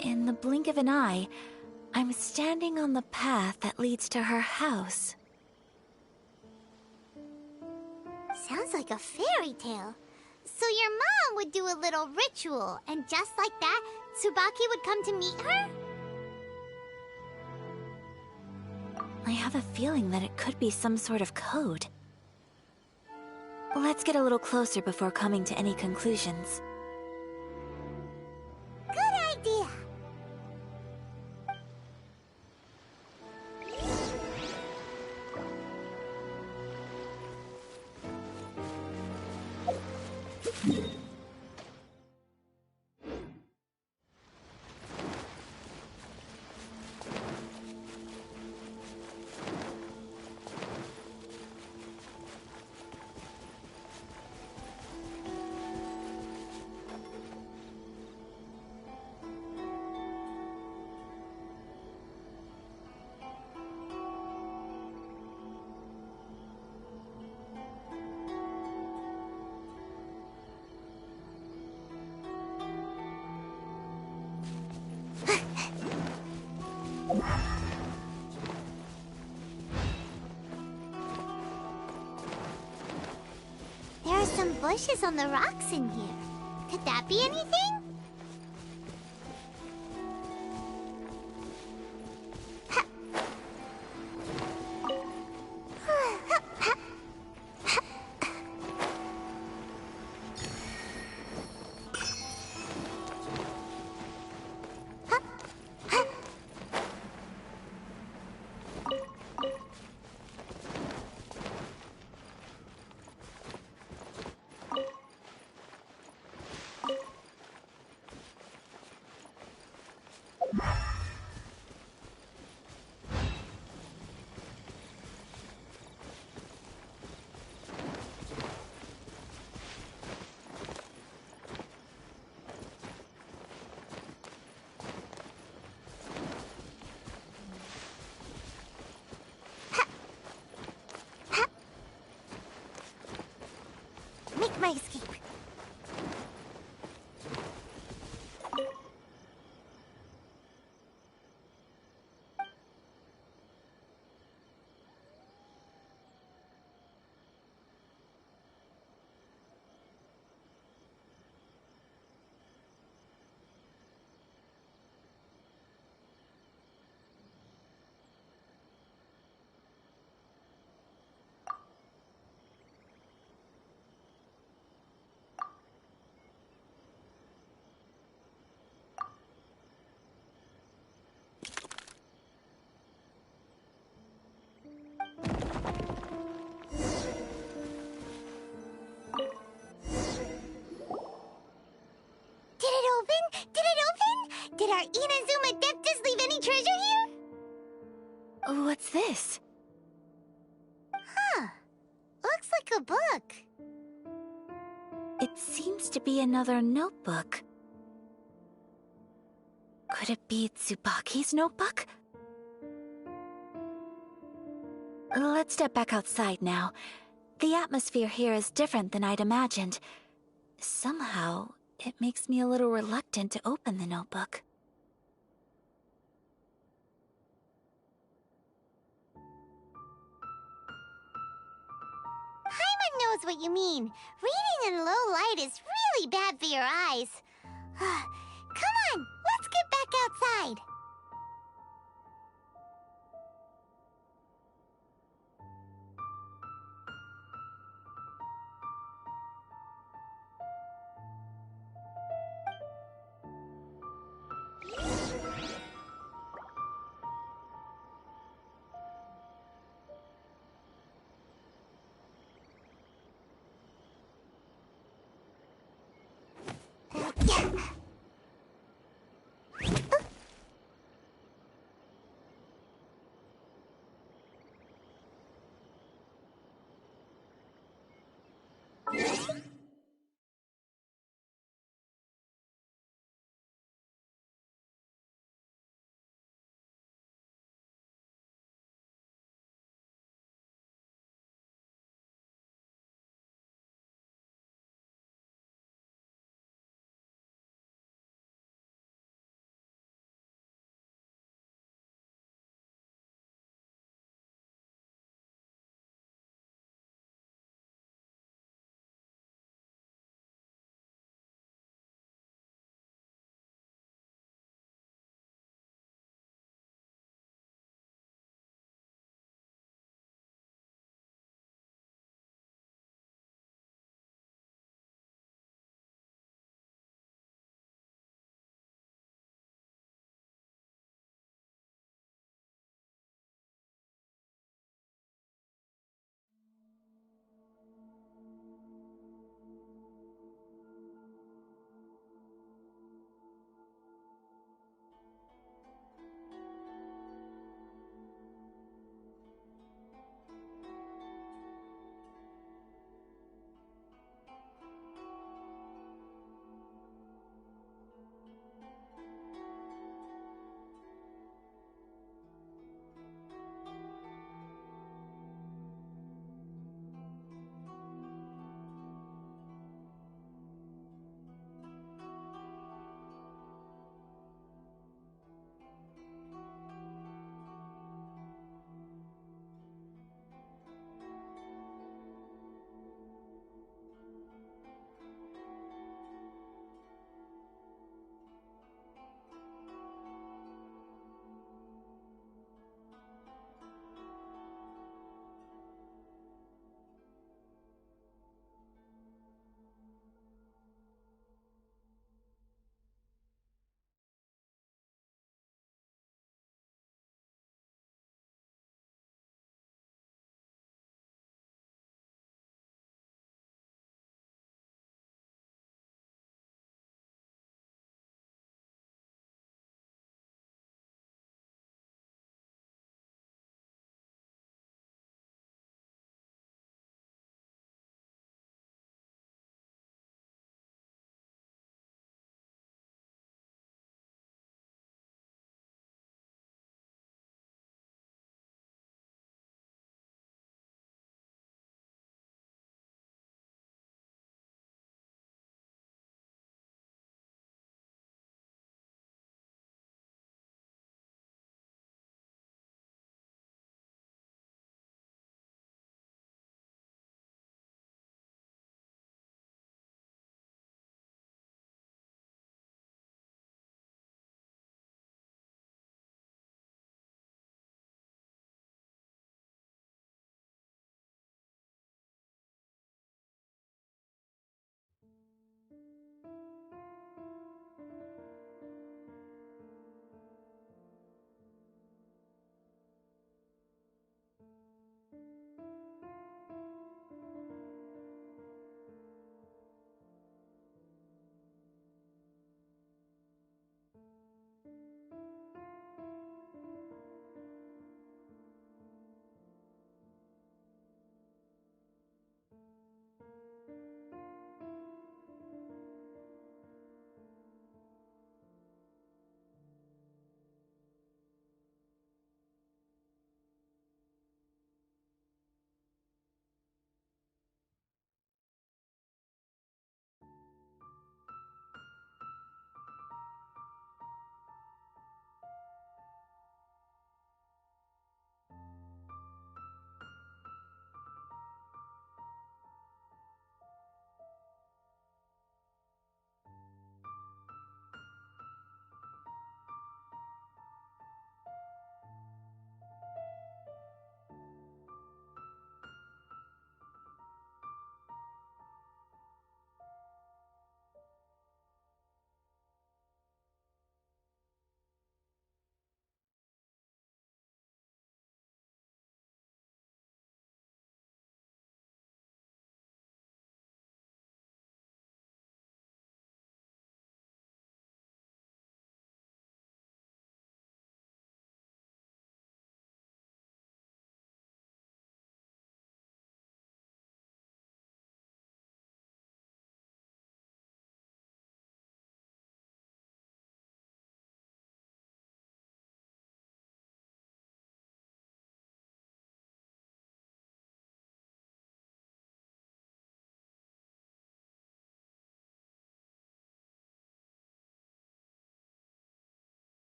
In the blink of an eye, I'm standing on the path that leads to her house. Sounds like a fairy tale. So your mom would do a little ritual, and just like that, Tsubaki would come to meet her? I have a feeling that it could be some sort of code. Let's get a little closer before coming to any conclusions. Good idea. bushes on the rocks in here. Could that be anything? Make my escape. Did our Inazuma Adeptus leave any treasure here? What's this? Huh. Looks like a book. It seems to be another notebook. Could it be Tsubaki's notebook? Let's step back outside now. The atmosphere here is different than I'd imagined. Somehow, it makes me a little reluctant to open the notebook. Paimon knows what you mean. Reading in low light is really bad for your eyes. Come on, let's get back outside.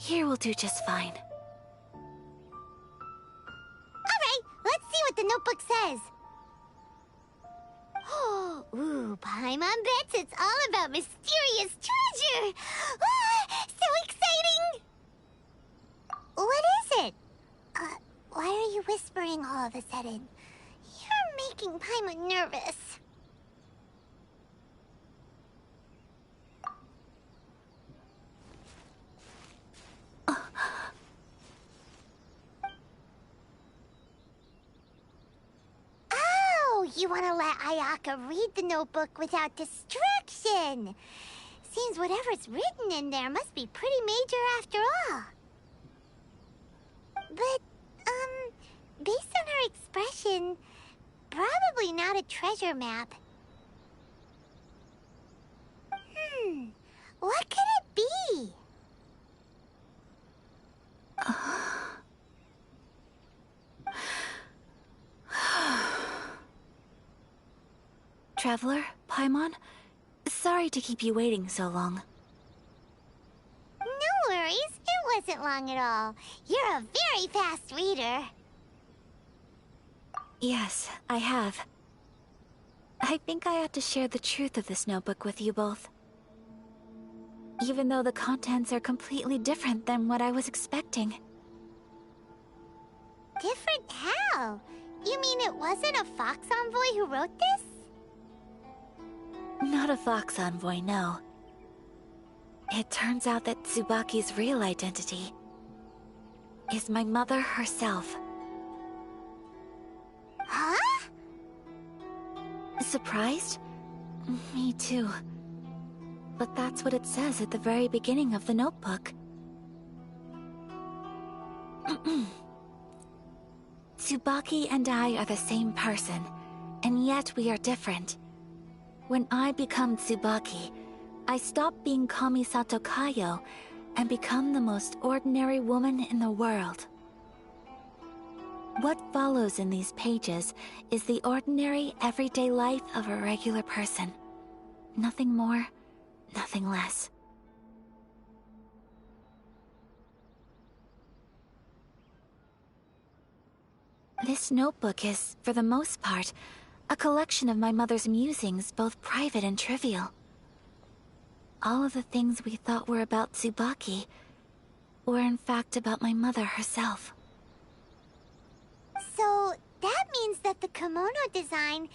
Here will do just fine. Alright, let's see what the notebook says. Ooh, Paimon bets it's all about mysterious treasure! Ah, so exciting! What is it? Why are you whispering all of a sudden? You're making Paimon nervous. Oh, you want to let Ayaka read the notebook without distraction. Seems whatever's written in there must be pretty major after all. But, based on her expression, probably not a treasure map. What could it be? Traveler, Paimon, sorry to keep you waiting so long. No worries, it wasn't long at all. You're a very fast reader. Yes, I have. I think I ought to share the truth of this notebook with you both. Even though the contents are completely different than what I was expecting. Different how? You mean it wasn't a Fox Envoy who wrote this? Not a Fox Envoy, no. It turns out that Tsubaki's real identity is my mother herself. Huh? Surprised? Me too. But that's what it says at the very beginning of the notebook. Tsubaki and I are the same person, and yet we are different. When I become Tsubaki, I stop being Kamisato Kayo and become the most ordinary woman in the world. What follows in these pages is the ordinary, everyday life of a regular person. Nothing more, nothing less. This notebook is, for the most part, a collection of my mother's musings, both private and trivial. All of the things we thought were about Tsubaki were in fact about my mother herself. So, that means that the kimono design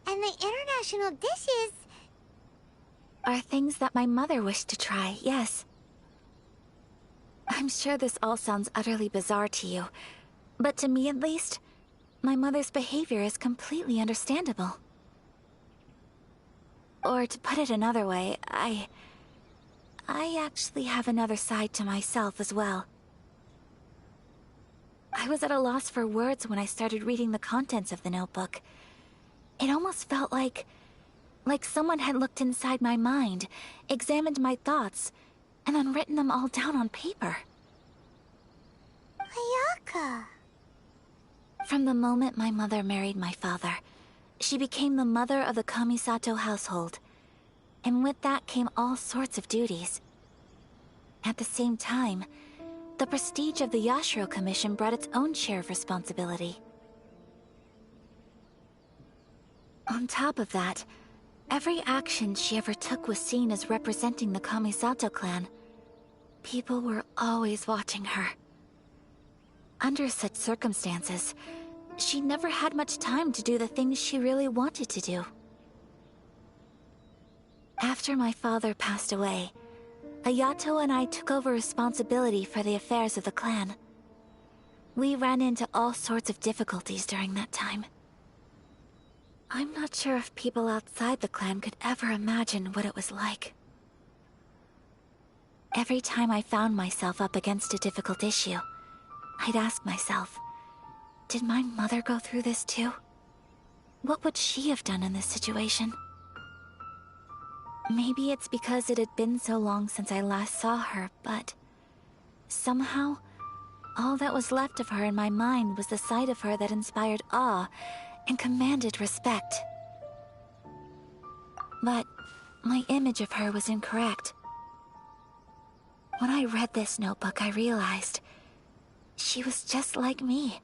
and the international dishes... are things that my mother wished to try, yes. I'm sure this all sounds utterly bizarre to you, but to me at least, my mother's behavior is completely understandable. Or to put it another way, I actually have another side to myself as well. I was at a loss for words when I started reading the contents of the notebook. It almost felt like someone had looked inside my mind, examined my thoughts, and then written them all down on paper. Ayaka... From the moment my mother married my father, she became the mother of the Kamisato household. And with that came all sorts of duties. At the same time, the prestige of the Yashiro Commission brought its own share of responsibility. On top of that, every action she ever took was seen as representing the Kamisato clan. People were always watching her. Under such circumstances, she never had much time to do the things she really wanted to do. After my father passed away, Ayato and I took over responsibility for the affairs of the clan. We ran into all sorts of difficulties during that time. I'm not sure if people outside the clan could ever imagine what it was like. Every time I found myself up against a difficult issue, I'd ask myself, did my mother go through this too? What would she have done in this situation? Maybe it's because it had been so long since I last saw her, but somehow, all that was left of her in my mind was the sight of her that inspired awe and commanded respect. But my image of her was incorrect. When I read this notebook, I realized she was just like me.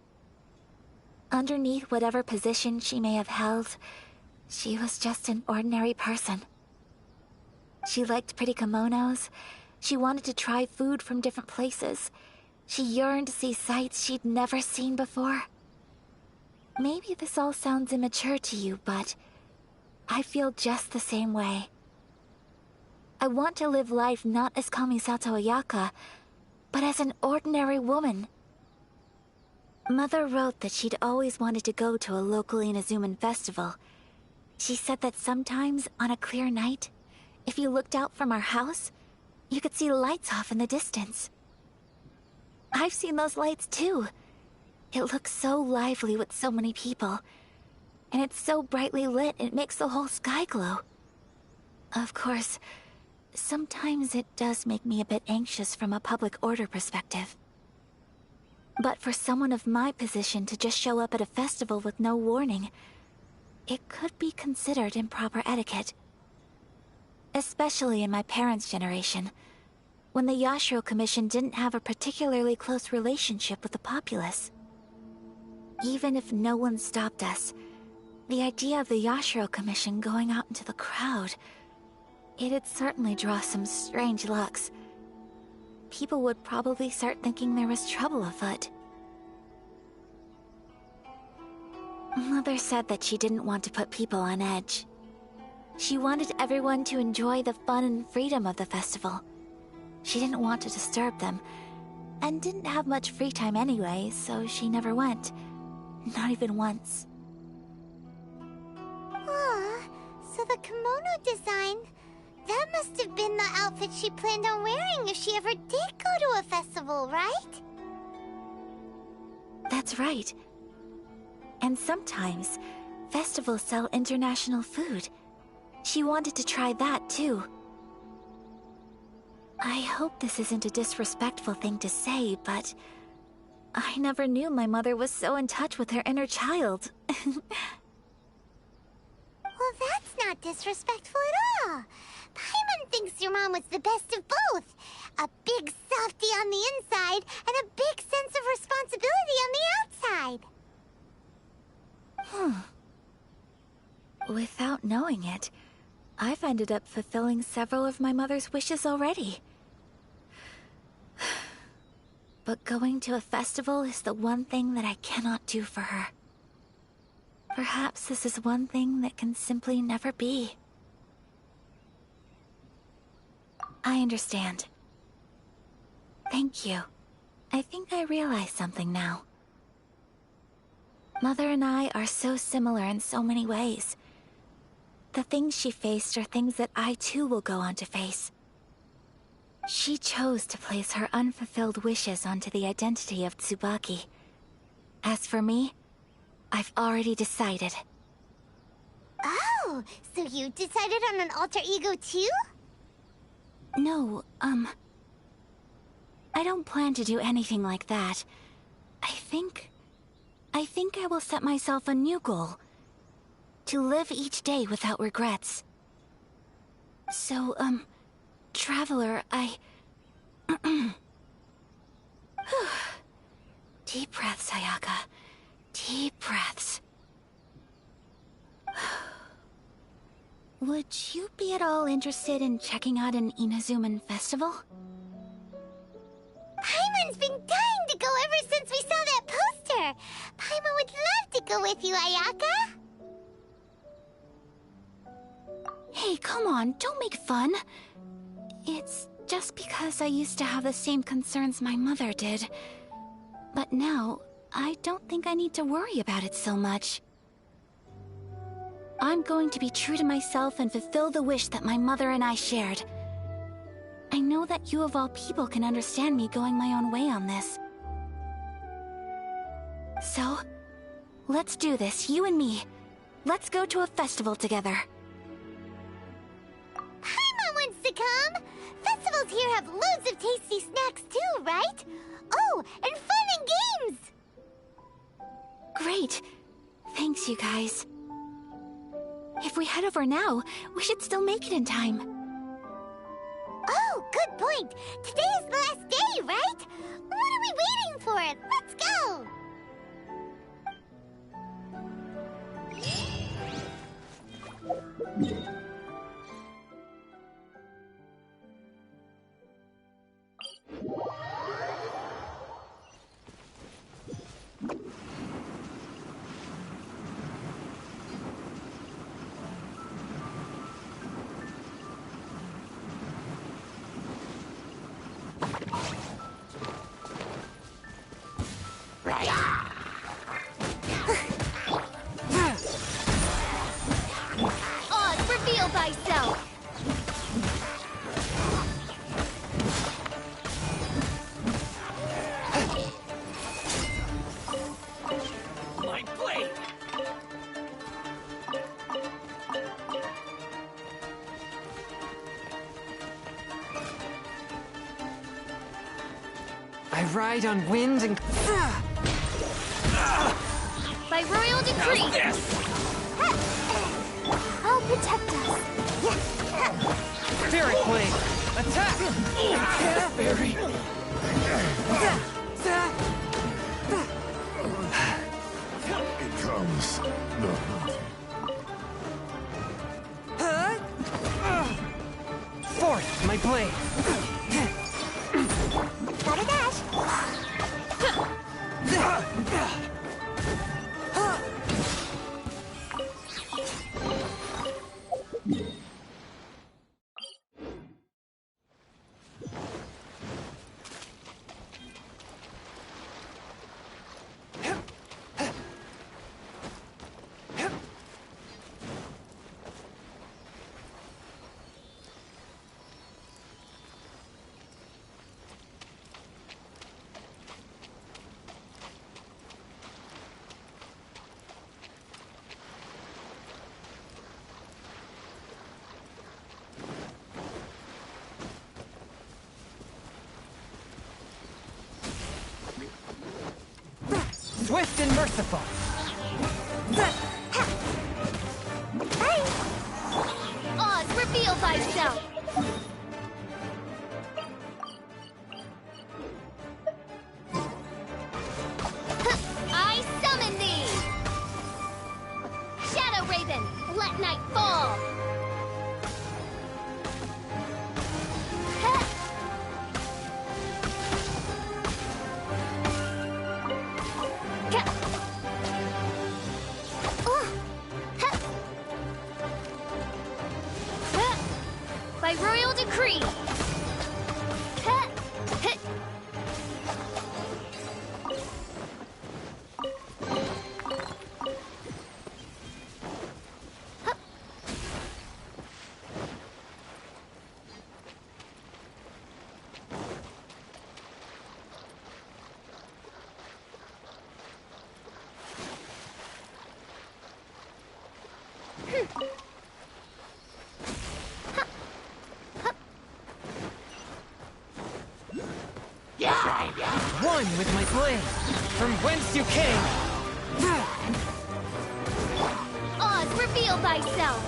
Underneath whatever position she may have held, she was just an ordinary person. She liked pretty kimonos. She wanted to try food from different places. She yearned to see sights she'd never seen before. Maybe this all sounds immature to you, but I feel just the same way. I want to live life not as Kamisato Ayaka, but as an ordinary woman. Mother wrote that she'd always wanted to go to a local Inazuman festival. She said that sometimes, on a clear night, if you looked out from our house, you could see lights off in the distance. I've seen those lights too. It looks so lively with so many people. And it's so brightly lit, it makes the whole sky glow. Of course, sometimes it does make me a bit anxious from a public order perspective. But for someone of my position to just show up at a festival with no warning, it could be considered improper etiquette. Especially in my parents' generation, when the Yashiro Commission didn't have a particularly close relationship with the populace. Even if no one stopped us, the idea of the Yashiro Commission going out into the crowd, it'd certainly draw some strange looks. People would probably start thinking there was trouble afoot. Mother said that she didn't want to put people on edge. She wanted everyone to enjoy the fun and freedom of the festival. She didn't want to disturb them, and didn't have much free time anyway, so she never went. Not even once. Aw, so the kimono design, that must have been the outfit she planned on wearing if she ever did go to a festival, right? That's right. And sometimes, festivals sell international food. She wanted to try that too. I hope this isn't a disrespectful thing to say, but I never knew my mother was so in touch with her inner child. Well, that's not disrespectful at all. Paimon thinks your mom was the best of both. A big softie on the inside, and a big sense of responsibility on the outside. Without knowing it, I've ended up fulfilling several of my mother's wishes already. But going to a festival is the one thing that I cannot do for her. Perhaps this is one thing that can simply never be. I understand. Thank you. I think I realize something now. Mother and I are so similar in so many ways. The things she faced are things that I too will go on to face. She chose to place her unfulfilled wishes onto the identity of Tsubaki. As for me, I've already decided. Oh, so you decided on an alter ego too? No, I don't plan to do anything like that. I think I will set myself a new goal. To live each day without regrets. So, Traveler, Deep breaths, Ayaka. Deep breaths. Would you be at all interested in checking out an Inazuman festival? Paimon's been dying to go ever since we saw that poster. Paimon would love to go with you, Ayaka. Hey, come on, don't make fun. It's just because I used to have the same concerns my mother did. But now, I don't think I need to worry about it so much. I'm going to be true to myself and fulfill the wish that my mother and I shared. I know that you of all people can understand me going my own way on this. So, let's do this, you and me. Let's go to a festival together. Paimon wants to come! Festivals here have loads of tasty snacks too, right? Oh, and fun and games! Great. Thanks, you guys. If we head over now, we should still make it in time. Oh, good point. Today is the last day, right? What are we waiting for? Let's go! Oz, reveal thyself! My blade! I ride on wind and... By royal decree! I'll protect us. Spirit blade! Attack! Barry! It comes the hunting. Forth, my blade! Got a dash. Swift and merciful! Oz, reveal thyself! I summon thee! Shadow Raven, let night fall! By royal decree! One with my blade! From whence you came! Oz, reveal thyself!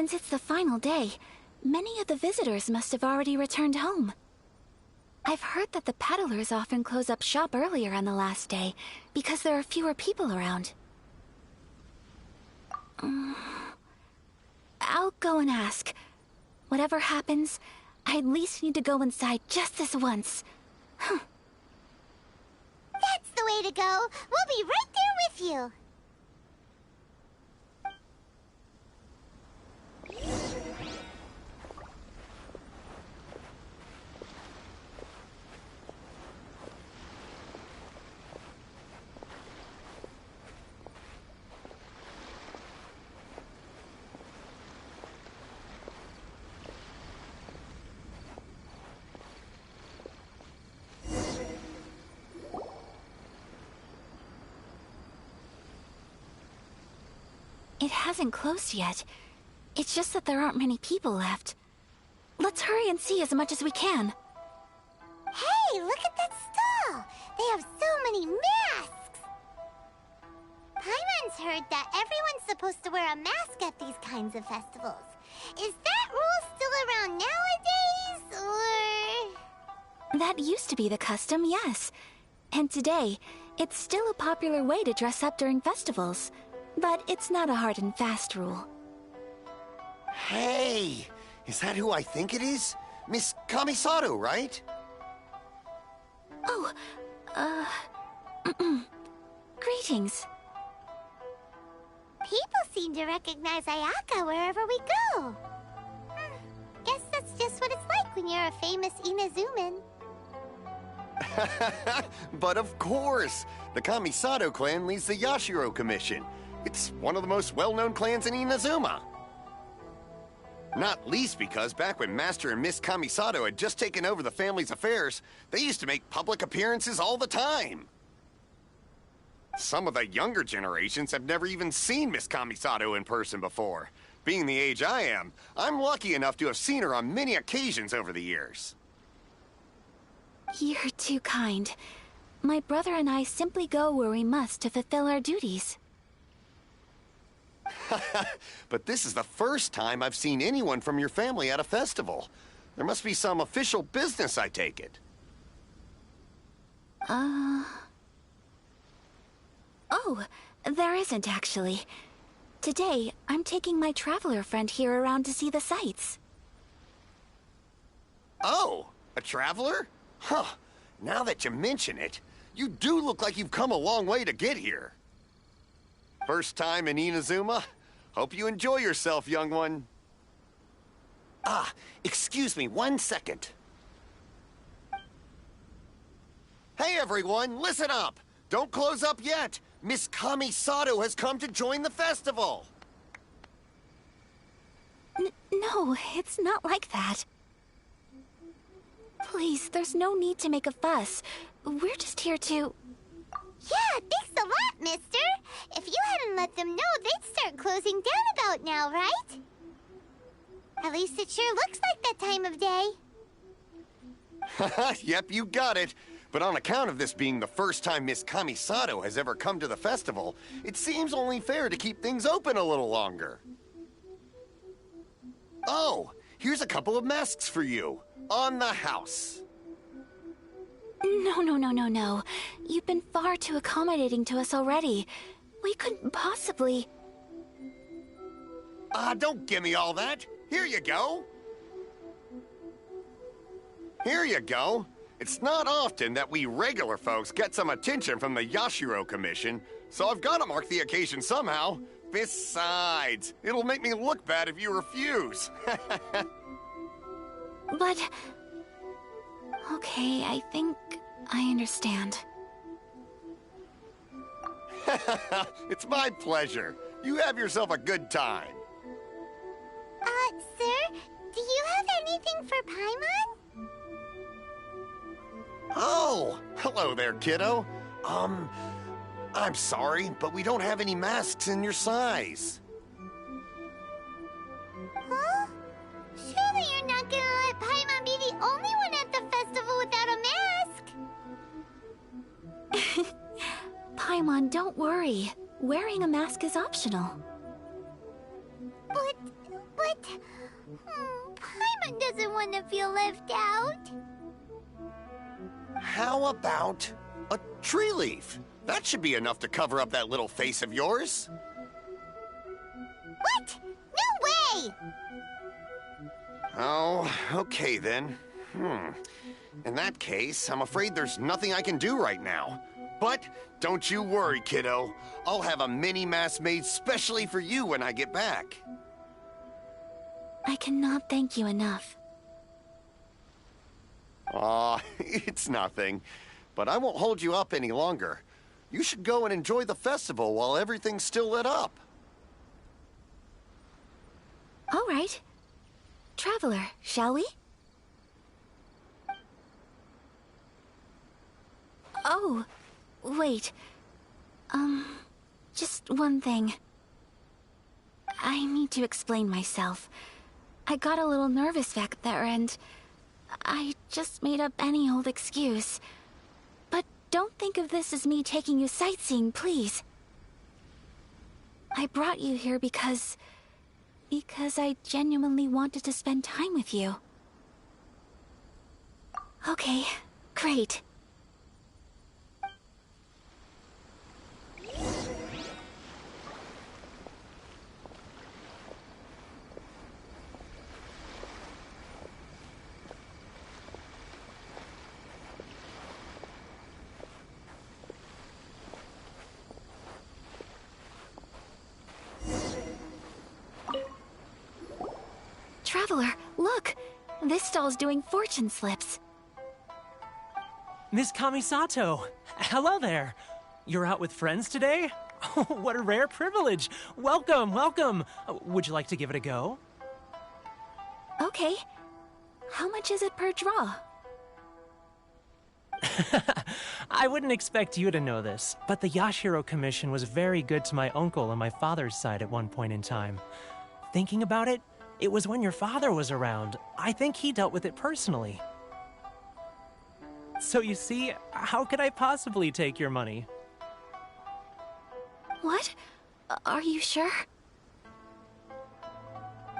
Since it's the final day, many of the visitors must have already returned home. I've heard that the peddlers often close up shop earlier on the last day because there are fewer people around. I'll go and ask. Whatever happens, I at least need to go inside just this once. That's the way to go. We'll be right there with you. It hasn't closed yet. It's just that there aren't many people left. Let's hurry and see as much as we can. Hey, look at that stall! They have so many masks! Paimon's heard that everyone's supposed to wear a mask at these kinds of festivals. Is that rule still around nowadays, or...? That used to be the custom, yes. And today, it's still a popular way to dress up during festivals. But it's not a hard and fast rule. Hey! Is that who I think it is? Miss Kamisato, right? Oh, greetings. People seem to recognize Ayaka wherever we go. Guess that's just what it's like when you're a famous Inazuman. But of course! The Kamisato clan leads the Yashiro Commission. It's one of the most well-known clans in Inazuma. Not least because back when Master and Miss Kamisato had just taken over the family's affairs, they used to make public appearances all the time. Some of the younger generations have never even seen Miss Kamisato in person before. Being the age I am, I'm lucky enough to have seen her on many occasions over the years. You're too kind. My brother and I simply go where we must to fulfill our duties. But this is the first time I've seen anyone from your family at a festival. There must be some official business, I take it. Oh, there isn't actually. Today, I'm taking my traveler friend here around to see the sights. Oh, a traveler? Huh. Now that you mention it, you do look like you've come a long way to get here. First time in Inazuma? Hope you enjoy yourself, young one. Ah, excuse me 1 second. Hey everyone, listen up! Don't close up yet! Miss Kamisato has come to join the festival! No, it's not like that. Please, there's no need to make a fuss. We're just here to... Yeah, thanks a lot, mister. If you hadn't let them know, they'd start closing down about now, right? At least it sure looks like that time of day. Yep, you got it. But on account of this being the first time Miss Kamisato has ever come to the festival, it seems only fair to keep things open a little longer. Oh, here's a couple of masks for you. On the house. No. You've been far too accommodating to us already. We couldn't possibly... Don't give me all that. Here you go. Here you go. It's not often that we regular folks get some attention from the Yashiro Commission, so I've got to mark the occasion somehow. Besides, it'll make me look bad if you refuse. But... Okay, I think I understand. It's my pleasure. You have yourself a good time. Sir, do you have anything for Paimon? Oh, hello there, kiddo. I'm sorry, but we don't have any masks in your size. Huh? Surely you're not gonna let Paimon be the only one at the festival without a mask? Paimon, don't worry. Wearing a mask is optional. But What? Paimon doesn't want to feel left out. How about a tree leaf? That should be enough to cover up that little face of yours. What? No way! Oh, okay then. In that case, I'm afraid there's nothing I can do right now. But don't you worry, kiddo. I'll have a mini mask made specially for you when I get back. I cannot thank you enough. Aw, it's nothing. But I won't hold you up any longer. You should go and enjoy the festival while everything's still lit up. All right. Traveler, shall we? Oh, wait. Just one thing. I need to explain myself. I got a little nervous back there and I just made up any old excuse. But don't think of this as me taking you sightseeing, please. I brought you here because I genuinely wanted to spend time with you. Okay, great. Traveler, look! This stall's doing fortune slips. Miss Kamisato! Hello there! You're out with friends today? Oh, what a rare privilege! Welcome, welcome! Would you like to give it a go? Okay. How much is it per draw? I wouldn't expect you to know this, but the Yashiro Commission was very good to my uncle on my father's side at one point in time. Thinking about it, it was when your father was around. I think he dealt with it personally. So you see, how could I possibly take your money? What? Are you sure?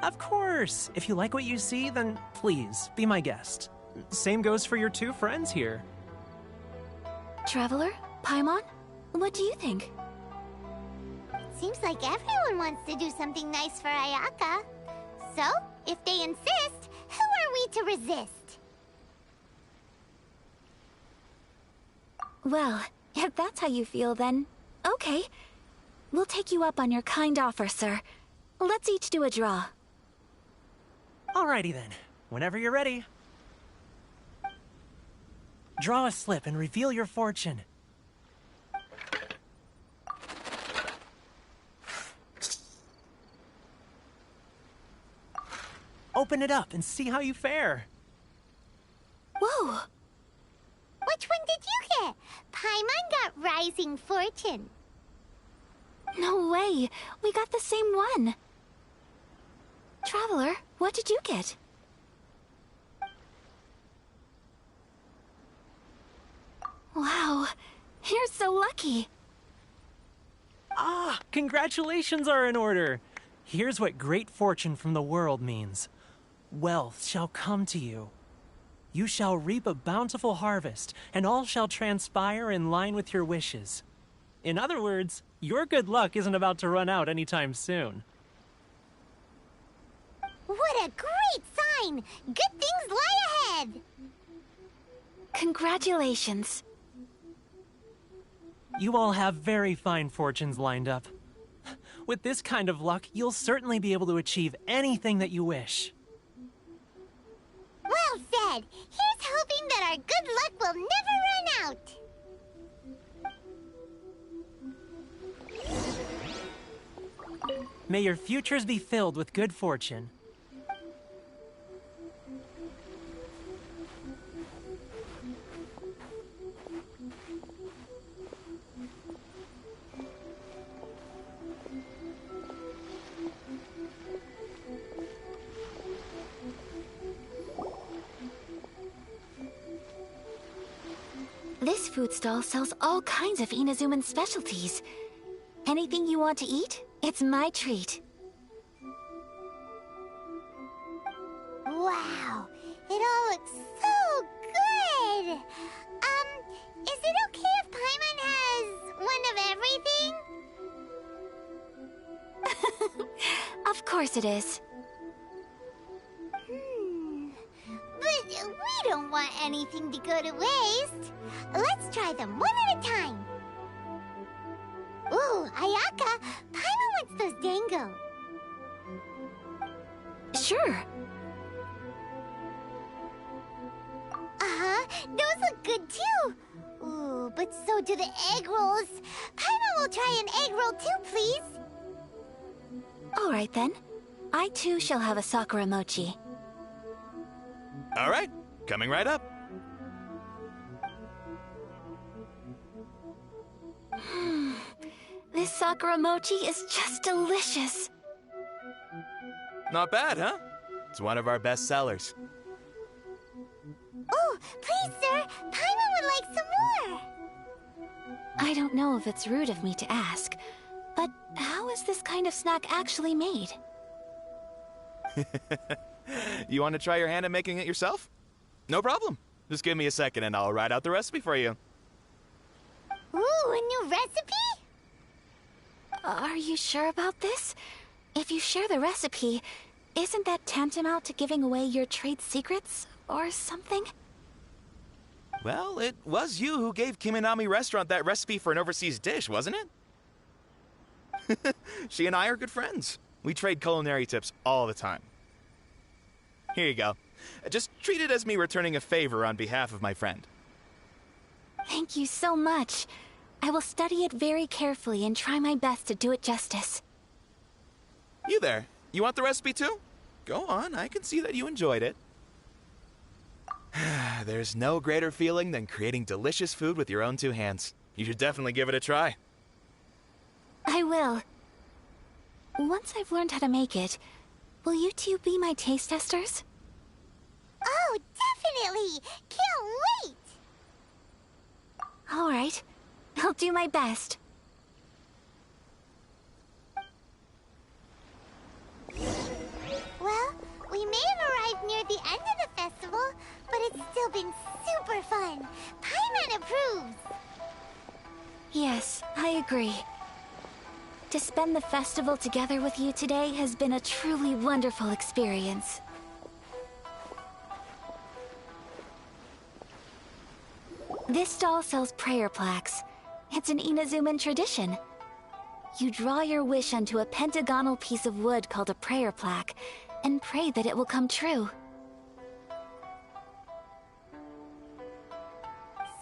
Of course! If you like what you see, then please, be my guest. Same goes for your two friends here. Traveler? Paimon? What do you think? Seems like everyone wants to do something nice for Ayaka. So, if they insist, who are we to resist? Well, if that's how you feel, then okay. We'll take you up on your kind offer, sir. Let's each do a draw. Alrighty then. Whenever you're ready. Draw a slip and reveal your fortune. Open it up and see how you fare. Whoa! Which one did you get? Paimon got Rising Fortune. No way! We got the same one! Traveler, what did you get? Wow, you're so lucky! Ah, congratulations are in order! Here's what great fortune from the world means. Wealth shall come to you. You shall reap a bountiful harvest, and all shall transpire in line with your wishes. In other words, your good luck isn't about to run out anytime soon. What a great sign! Good things lie ahead! Congratulations. You all have very fine fortunes lined up. With this kind of luck, you'll certainly be able to achieve anything that you wish. Well said! Here's hoping that our good luck will never run out! May your futures be filled with good fortune. This food stall sells all kinds of Inazuman specialties. Anything you want to eat, it's my treat. course it is. But we don't want anything to go to waste. Let's try them one at a time. Ooh, Ayaka, Paimon wants those dango. Sure. Uh-huh, those look good too. Ooh, but so do the egg rolls. Paimon will try an egg roll too, please. All right then. I too shall have a Sakura mochi. All right, coming right up. This Sakura mochi is just delicious. Not bad, huh? It's one of our best sellers. Oh, please, sir. Paimon would like some more. I don't know if it's rude of me to ask, but how is this kind of snack actually made? You want to try your hand at making it yourself? No problem. Just give me a second and I'll write out the recipe for you. Ooh, a new recipe? Are you sure about this? If you share the recipe, isn't that tantamount to giving away your trade secrets or something? Well, it was you who gave Kiminami Restaurant that recipe for an overseas dish, wasn't it? She and I are good friends. We trade culinary tips all the time. Here you go. Just treat it as me returning a favor on behalf of my friend. Thank you so much. I will study it very carefully and try my best to do it justice. You there. You want the recipe too? Go on, I can see that you enjoyed it. There's no greater feeling than creating delicious food with your own two hands. You should definitely give it a try. I will. Once I've learned how to make it, will you two be my taste testers? Oh, definitely! Can't wait! All right. I'll do my best. Well, we may have arrived near the end of the festival, but it's still been super fun. Paimon approves. Yes, I agree. To spend the festival together with you today has been a truly wonderful experience. This stall sells prayer plaques. It's an Inazuman tradition. You draw your wish onto a pentagonal piece of wood called a prayer plaque, and pray that it will come true.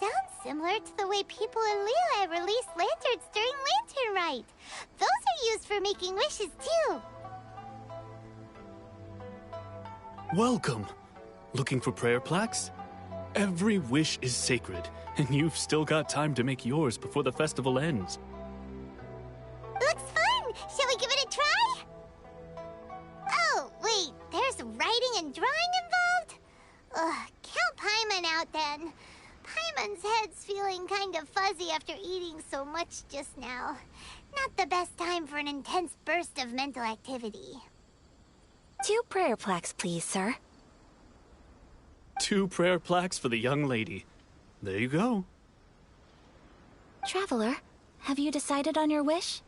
Sounds similar to the way people in Liyue release lanterns during Lantern Rite. Those are used for making wishes too. Welcome. Looking for prayer plaques? Every wish is sacred, and you've still got time to make yours before the festival ends. Looks fun! Shall we give it a try? Oh, wait, there's writing and drawing involved? Ugh, count Paimon out then. Paimon's head's feeling kind of fuzzy after eating so much just now. Not the best time for an intense burst of mental activity. 2 prayer plaques, please, sir. 2 prayer plaques for the young lady. There you go. Traveler, have you decided on your wish?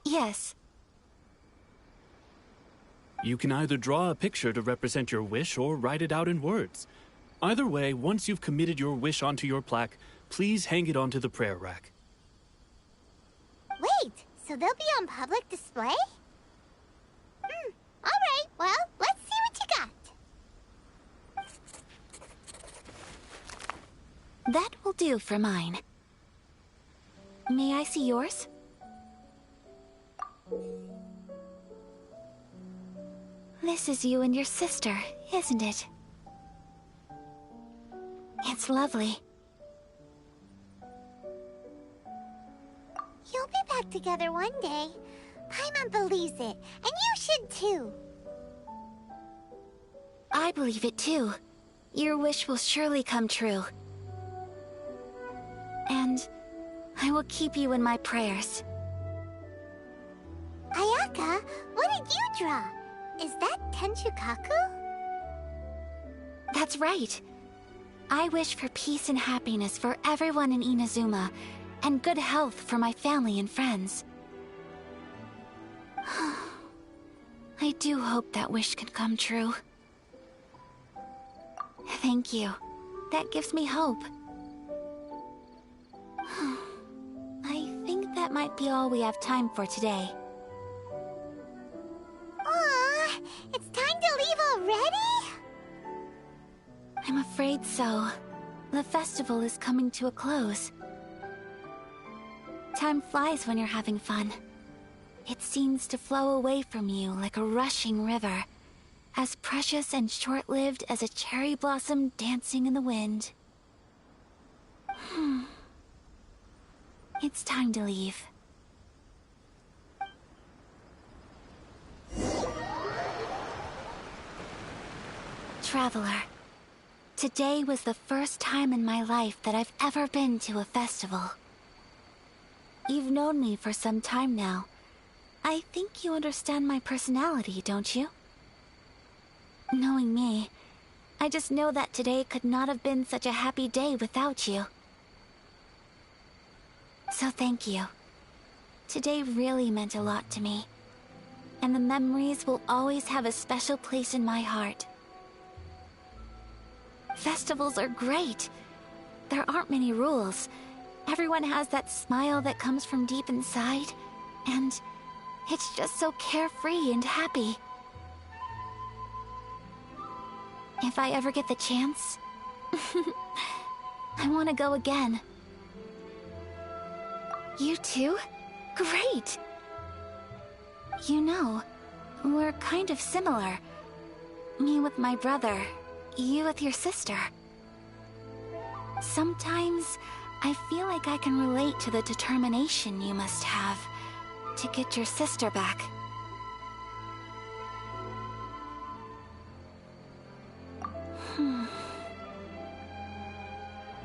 Yes. You can either draw a picture to represent your wish or write it out in words. Either way, once you've committed your wish onto your plaque, please hang it onto the prayer rack. Wait, so they'll be on public display? Alright, well, let's see what you got. That will do for mine. May I see yours? This is you and your sister, isn't it? It's lovely. You'll be back together one day. Paimon believes it, and you should too. I believe it too. Your wish will surely come true. And I will keep you in my prayers. Ayaka, what did you draw? Is that Tenchukaku? That's right. I wish for peace and happiness for everyone in Inazuma, and good health for my family and friends. I do hope that wish can come true. Thank you. That gives me hope. I think that might be all we have time for today. Aw, it's time to leave already? I'm afraid so. The festival is coming to a close. Time flies when you're having fun. It seems to flow away from you like a rushing river, as precious and short-lived as a cherry blossom dancing in the wind. It's time to leave. Traveler, today was the first time in my life that I've ever been to a festival. You've known me for some time now. I think you understand my personality, don't you? Knowing me, I just know that today could not have been such a happy day without you. So thank you. Today really meant a lot to me, and the memories will always have a special place in my heart. Festivals are great. There aren't many rules. Everyone has that smile that comes from deep inside, and it's just so carefree and happy. If I ever get the chance, I want to go again. You too? Great! You know, we're kind of similar. Me with my brother, you with your sister. Sometimes, I feel like I can relate to the determination you must have to get your sister back.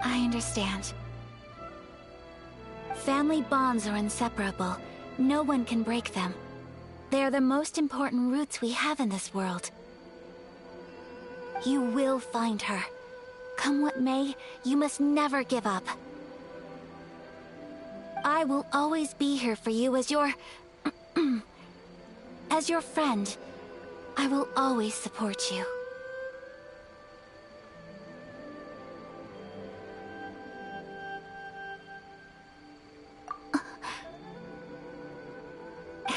I understand. Family bonds are inseparable. No one can break them. They are the most important roots we have in this world. You will find her. Come what may, you must never give up. I will always be here for you as your... as your friend. I will always support you.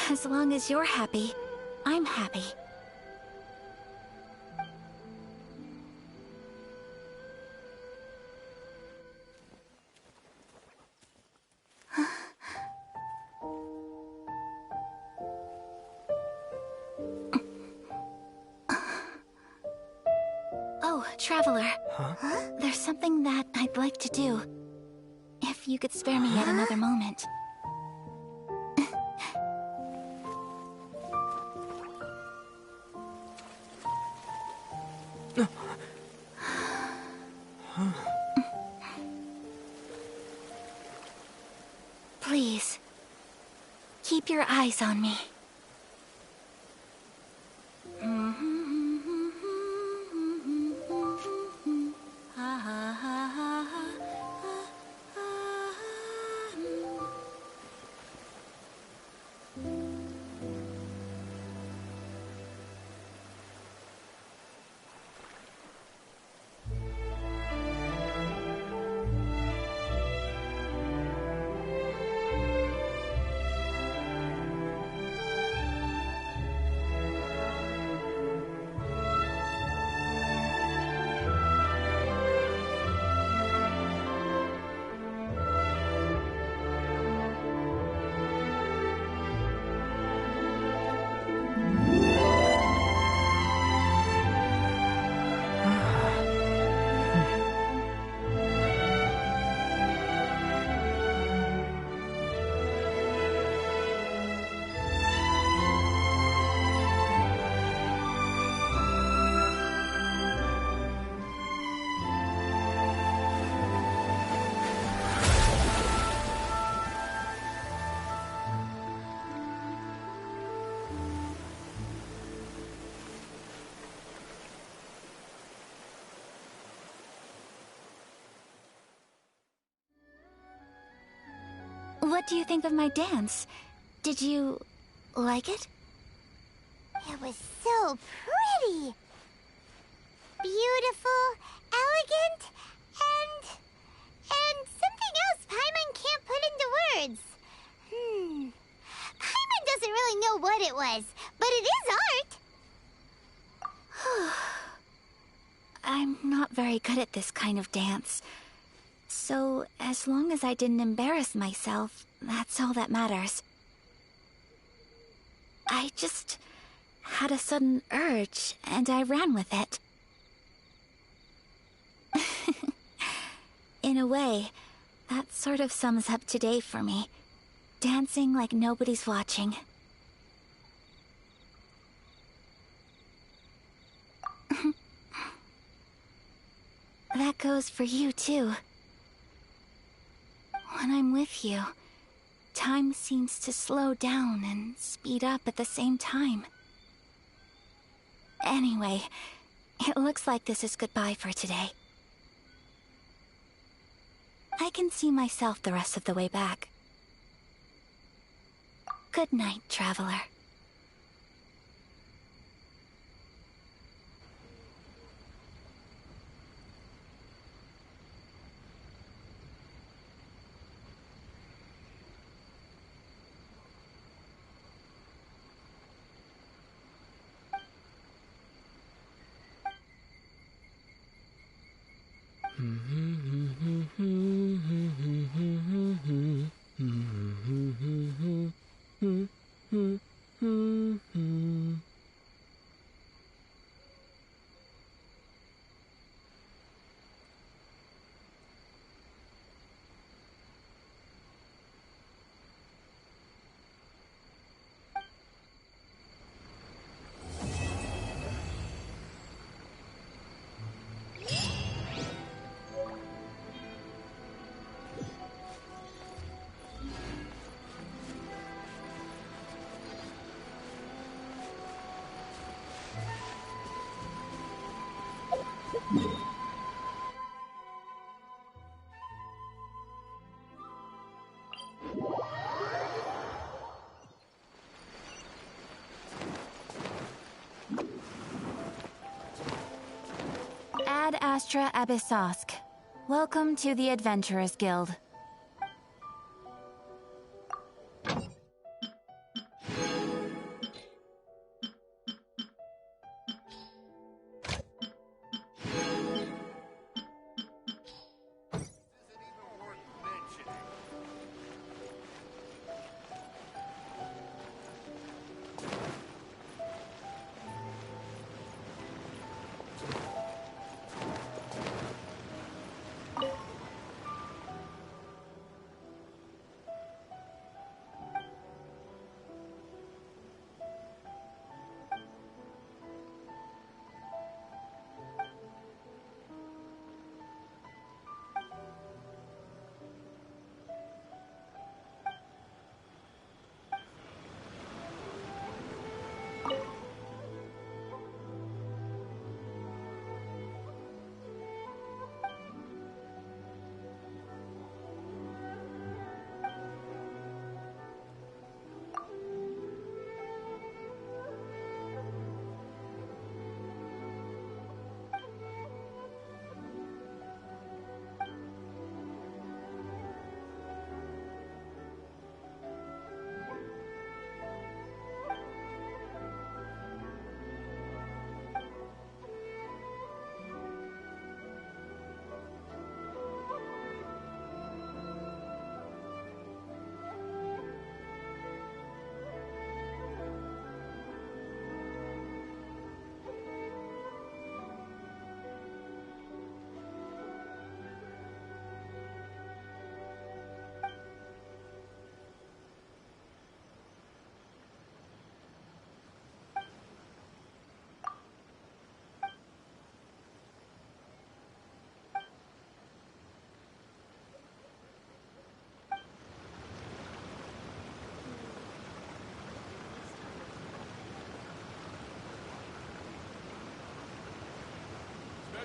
As long as you're happy, I'm happy. Oh, Traveler. Huh? There's something that I'd like to do. If you could spare me yet another moment. Please, keep your eyes on me. What do you think of my dance? Did you like it? It was so pretty. Beautiful, elegant, and something else Paimon can't put into words. Paimon doesn't really know what it was, but it is art. I'm not very good at this kind of dance. So, as long as I didn't embarrass myself, that's all that matters. I just had a sudden urge, and I ran with it. In a way, that sort of sums up today for me. Dancing like nobody's watching. That goes for you, too. When I'm with you, time seems to slow down and speed up at the same time. Anyway, it looks like this is goodbye for today. I can see myself the rest of the way back. Good night, traveler. Ad Astra Abyssosk. Welcome to the Adventurers Guild.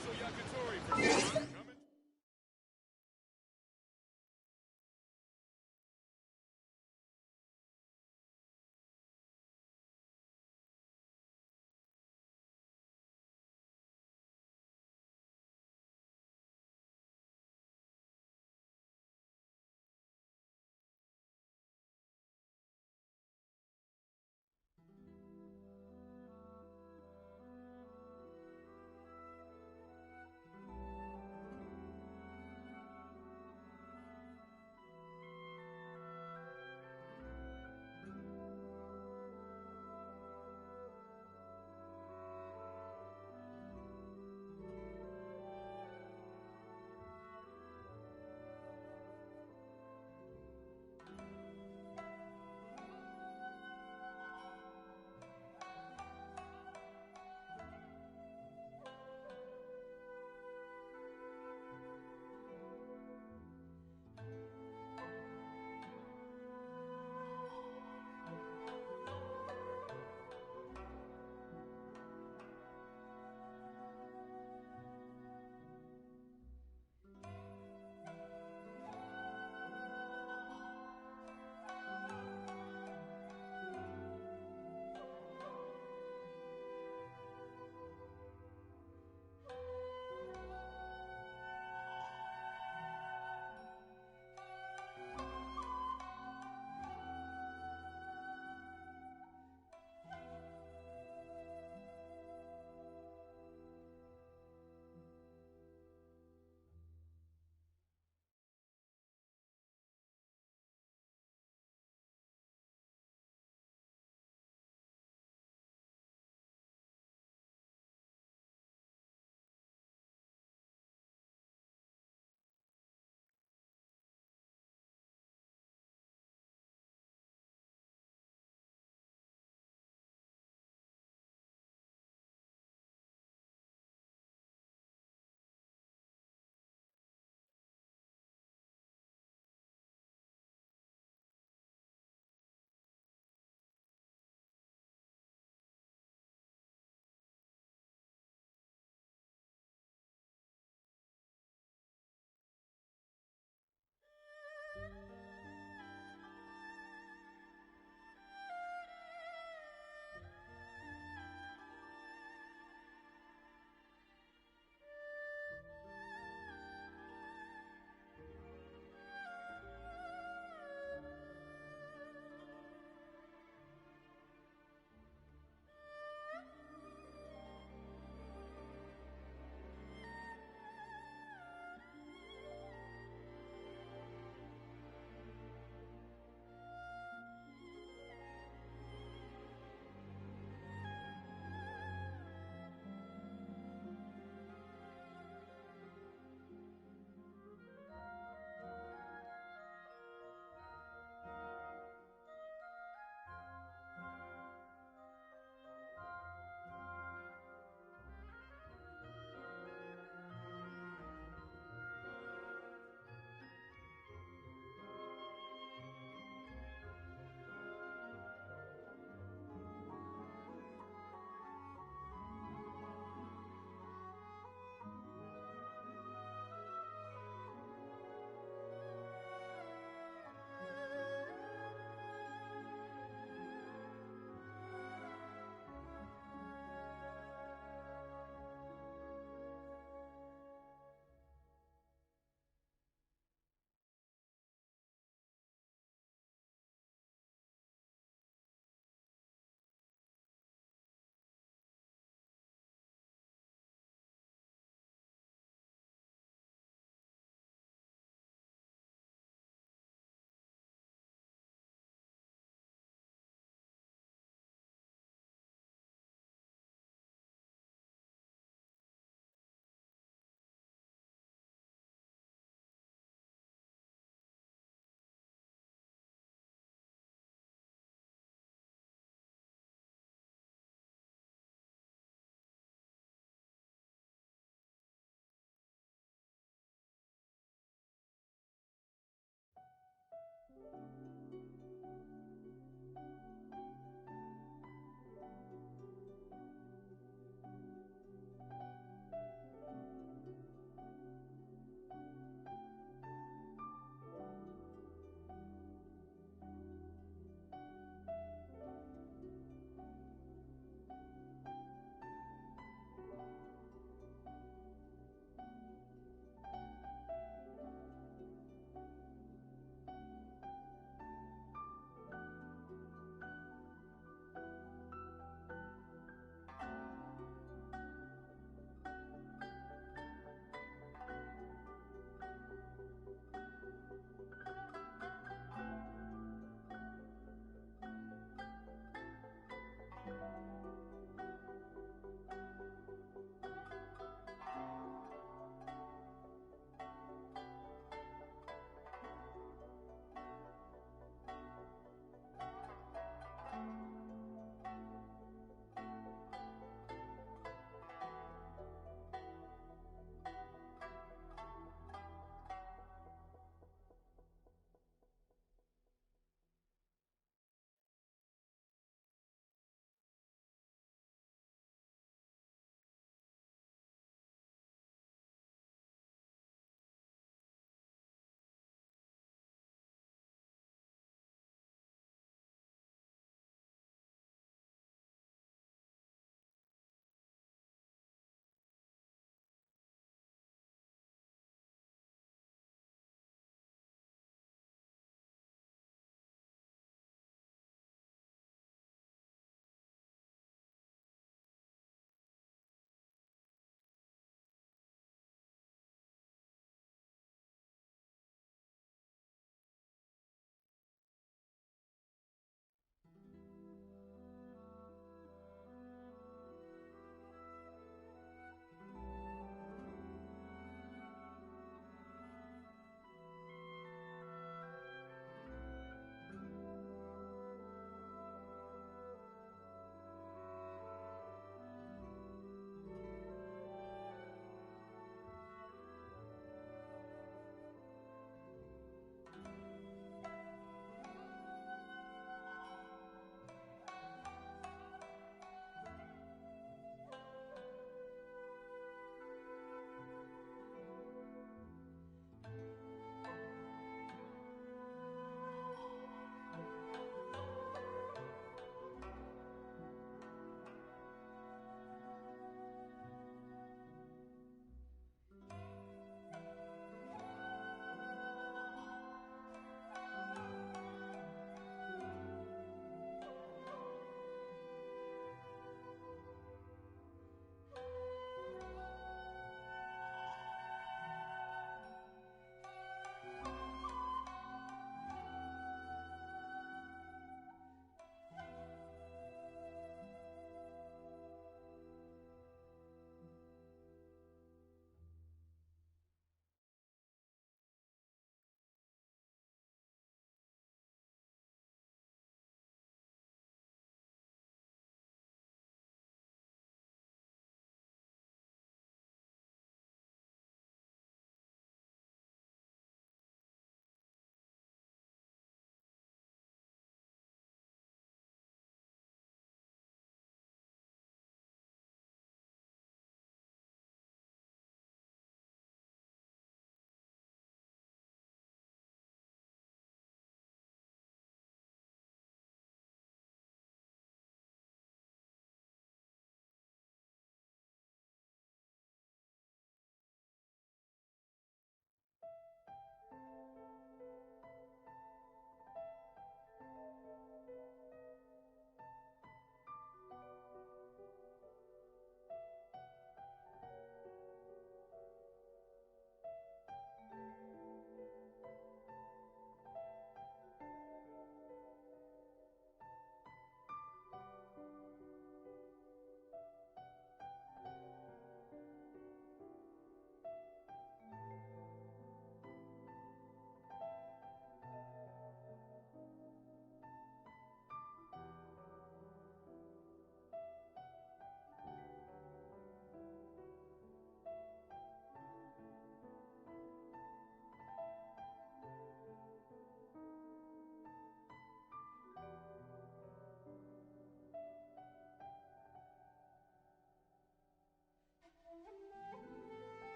Special Yakitori for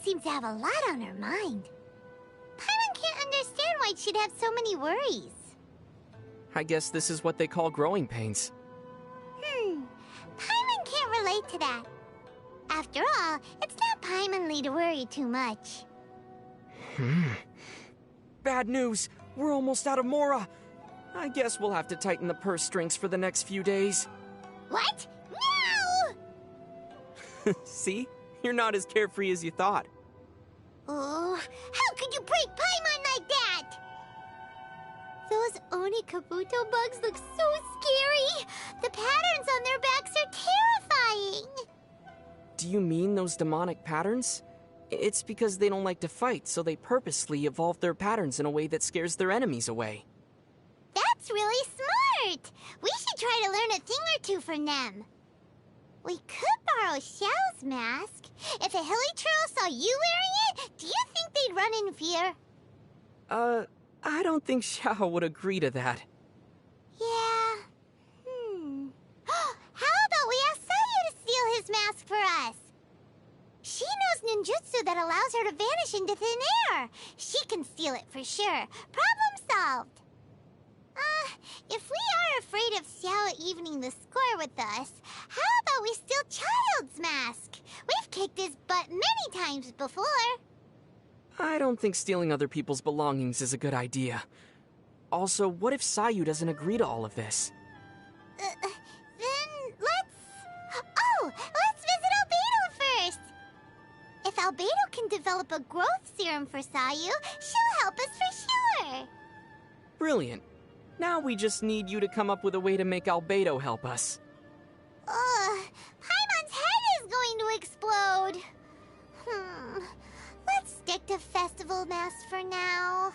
seems to have a lot on her mind. Paimon can't understand why she'd have so many worries. I guess this is what they call growing pains. Paimon can't relate to that. After all, it's not Paimonly to worry too much. Bad news! We're almost out of Mora! I guess we'll have to tighten the purse strings for the next few days. What? No! See? You're not as carefree as you thought. Oh, how could you break Paimon like that? Those Oni Kabuto bugs look so scary. The patterns on their backs are terrifying. Do you mean those demonic patterns? It's because they don't like to fight, so they purposely evolve their patterns in a way that scares their enemies away. That's really smart. We should try to learn a thing or two from them. We could borrow Xiao's mask. If a Hilichurl saw you wearing it, do you think they'd run in fear? I don't think Xiao would agree to that. Yeah. How about we ask Sayu to steal his mask for us? She knows ninjutsu that allows her to vanish into thin air. She can steal it for sure. Problem solved. If we are afraid of Xiao evening the score with us, how about we steal Child's mask? We've kicked his butt many times before. I don't think stealing other people's belongings is a good idea. Also, what if Sayu doesn't agree to all of this? Then let's visit Albedo first. If Albedo can develop a growth serum for Sayu, she'll help us for sure. Brilliant. Now we just need you to come up with a way to make Albedo help us. Paimon's head is going to explode. Let's stick to festival masks for now.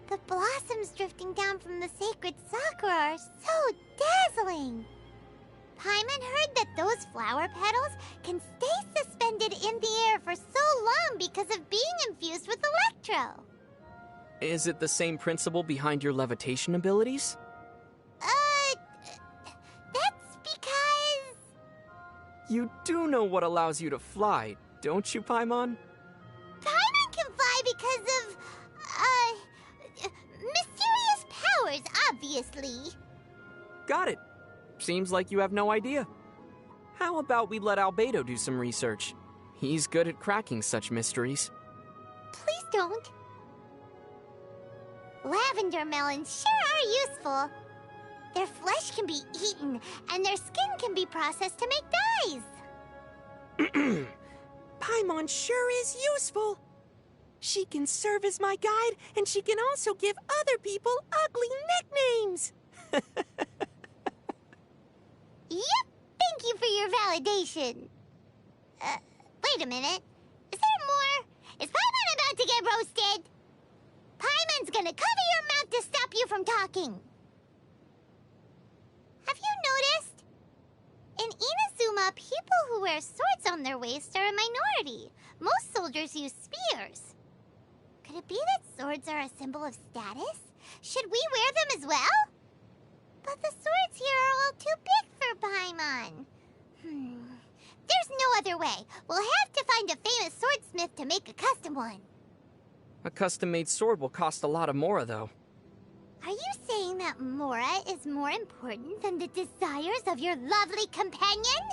The blossoms drifting down from the sacred sakura are so dazzling. Paimon heard that those flower petals can stay suspended in the air for so long because of being infused with electro. Is it the same principle behind your levitation abilities? That's because... You do know what allows you to fly, don't you, Paimon? Paimon can fly because of, mysterious powers, obviously. Got it. Seems like you have no idea. How about we let Albedo do some research? He's good at cracking such mysteries. Please don't. Lavender melons sure are useful. Their flesh can be eaten, and their skin can be processed to make dyes. Paimon sure is useful. She can serve as my guide, and she can also give other people ugly nicknames. Yep, thank you for your validation. Wait a minute. Is there more? Is Paimon about to get roasted? Paimon's gonna cover your mouth to stop you from talking. Have you noticed? In Inazuma, people who wear swords on their waist are a minority. Most soldiers use spears. Could it be that swords are a symbol of status? Should we wear them as well? But the swords here are all too big for Paimon. There's no other way. We'll have to find a famous swordsmith to make a custom one. A custom-made sword will cost a lot of Mora, though. Are you saying that Mora is more important than the desires of your lovely companion?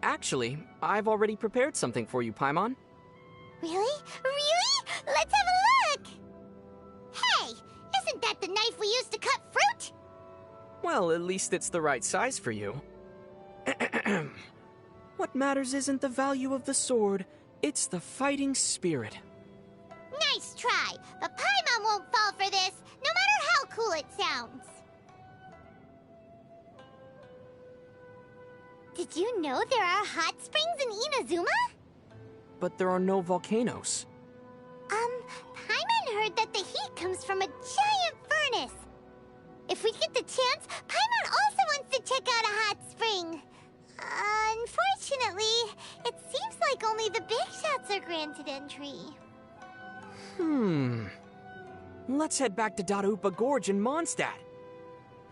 Actually, I've already prepared something for you, Paimon. Really? Really? Let's have a look! Hey, isn't that the knife we used to cut fruit? Well, at least it's the right size for you. What matters isn't the value of the sword, it's the fighting spirit. Nice try, but Paimon won't fall for this, no matter how cool it sounds. Did you know there are hot springs in Inazuma? But there are no volcanoes. Paimon heard that the heat comes from a giant furnace. If we get the chance, Paimon also wants to check out a hot spring. Unfortunately, it seems like only the big shots are granted entry. Let's head back to Daraupa Gorge in Mondstadt.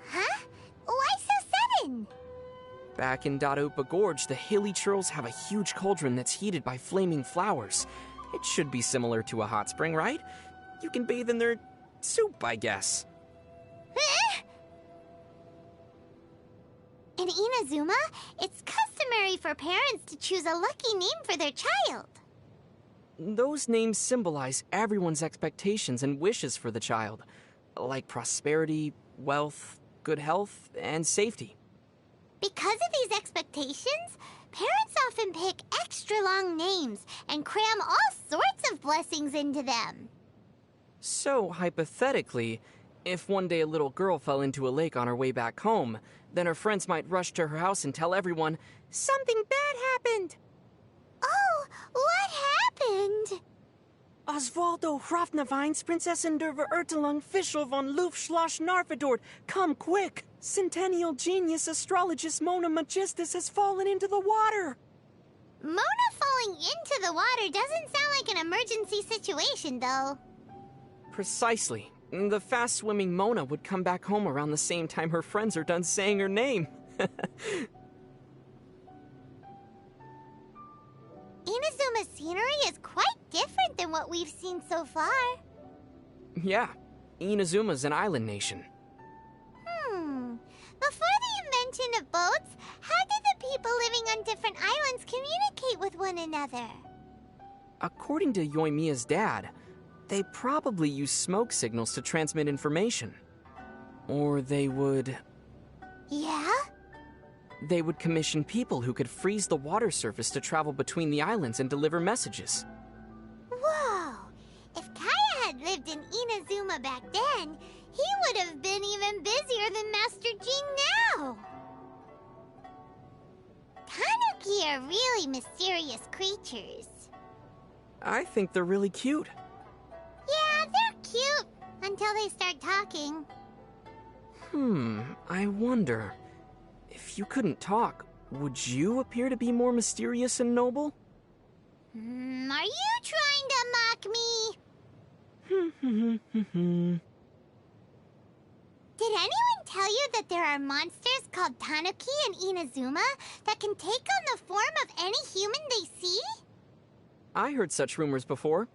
Huh? Why so sudden? Back in Darupa Gorge, the hilly churls have a huge cauldron that's heated by flaming flowers. It should be similar to a hot spring, right? You can bathe in their soup, I guess. In Inazuma, it's customary for parents to choose a lucky name for their child. Those names symbolize everyone's expectations and wishes for the child, like prosperity, wealth, good health, and safety. Because of these expectations, parents often pick extra long names and cram all sorts of blessings into them. So, hypothetically, if one day a little girl fell into a lake on her way back home, then her friends might rush to her house and tell everyone, "Something bad happened!" Oh, what happened? Osvaldo Hrafnavines, Prinzessin der Verurteilung Fischl von Luftschloss Narfadort, come quick! Centennial genius astrologist Mona Magistus has fallen into the water! Mona falling into the water doesn't sound like an emergency situation, though. Precisely. The fast-swimming Mona would come back home around the same time her friends are done saying her name. Inazuma's scenery is quite different than what we've seen so far. Yeah, Inazuma's an island nation. Before the invention of boats, how did the people living on different islands communicate with one another? According to Yoimiya's dad, they probably use smoke signals to transmit information. Or they would... Yeah? They would commission people who could freeze the water surface to travel between the islands and deliver messages. Whoa! If Kaya had lived in Inazuma back then, he would have been even busier than Master Jean now! Tanuki are really mysterious creatures. I think they're really cute. Yeah, they're cute, until they start talking. I wonder... If you couldn't talk, would you appear to be more mysterious and noble? Are you trying to mock me? Did anyone tell you that there are monsters called Tanuki in Inazuma that can take on the form of any human they see? I heard such rumors before.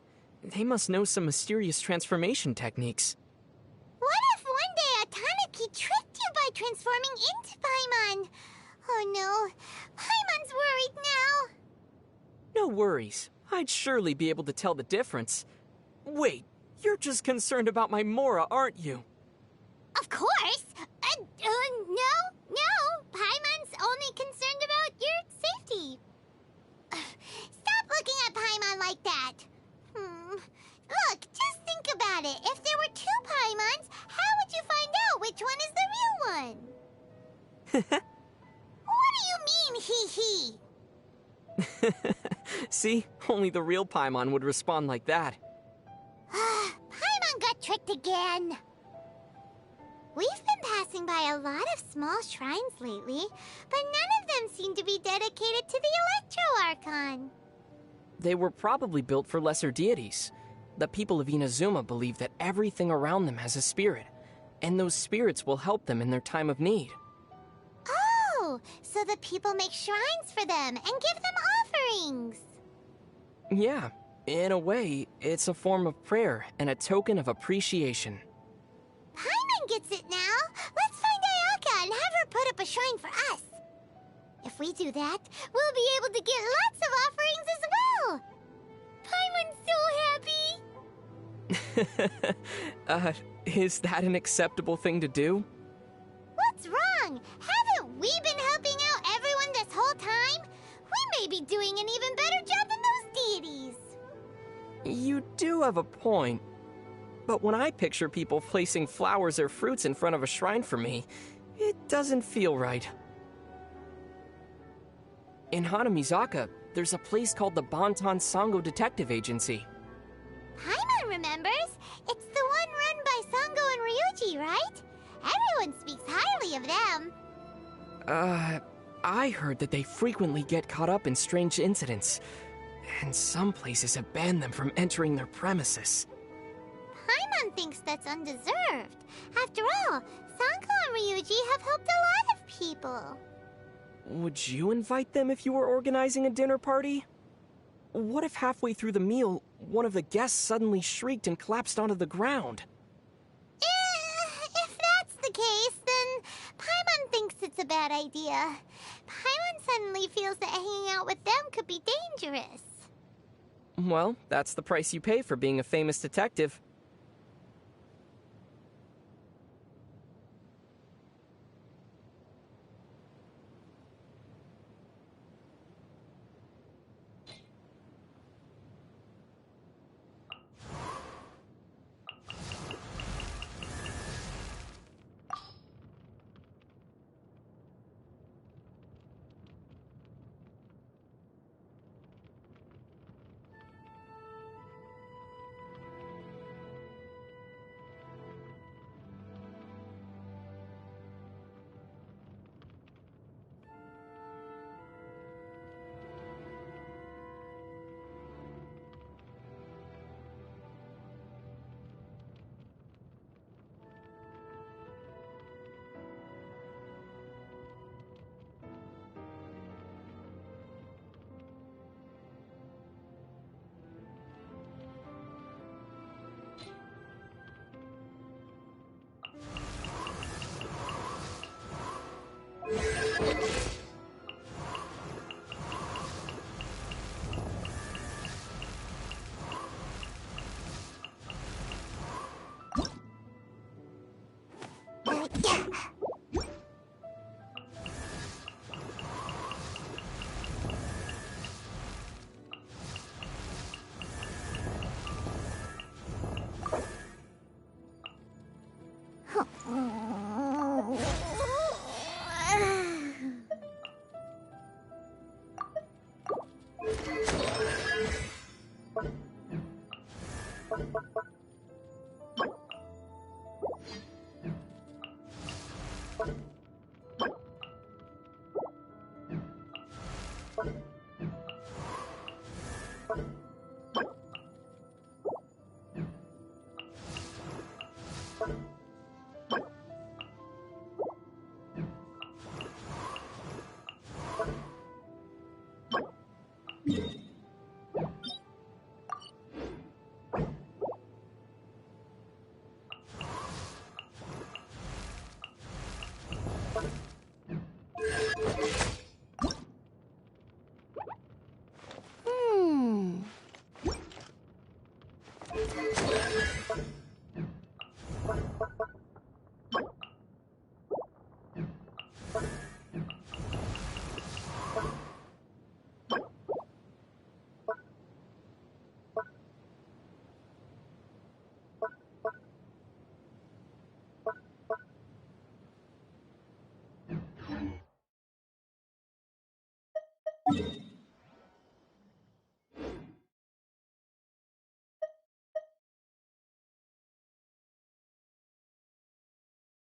They must know some mysterious transformation techniques. What if one day a Tanuki tricked you by transforming into Paimon? Oh no, Paimon's worried now. No worries. I'd surely be able to tell the difference. Wait, you're just concerned about my Mora, aren't you? Of course! No! Paimon's only concerned about your safety. Stop looking at Paimon like that. Look, just think about it. If there were two Paimons, how would you find out which one is the real one? What do you mean, hee-hee? See? Only the real Paimon would respond like that. Paimon got tricked again. We've been passing by a lot of small shrines lately, but none of them seem to be dedicated to the Electro Archon. They were probably built for lesser deities. The people of Inazuma believe that everything around them has a spirit, and those spirits will help them in their time of need. Oh, so the people make shrines for them and give them offerings. Yeah, in a way, it's a form of prayer and a token of appreciation. Paimon gets it now. Let's find Ayaka and have her put up a shrine for us. If we do that, we'll be able to get lots of offerings as well. Paimon's so happy. Is that an acceptable thing to do? What's wrong? Haven't we been helping out everyone this whole time? We may be doing an even better job than those deities. You do have a point. But when I picture people placing flowers or fruits in front of a shrine for me, it doesn't feel right. In Hanamizaka, there's a place called the Bantan Sango Detective Agency. Paimon remembers. It's the one run by Sango and Ryuji, right? Everyone speaks highly of them. I heard that they frequently get caught up in strange incidents, and some places have banned them from entering their premises. Paimon thinks that's undeserved. After all, Sango and Ryuji have helped a lot of people. Would you invite them if you were organizing a dinner party? What if halfway through the meal, one of the guests suddenly shrieked and collapsed onto the ground? If that's the case, then Paimon thinks it's a bad idea. Paimon suddenly feels that hanging out with them could be dangerous. Well, that's the price you pay for being a famous detective.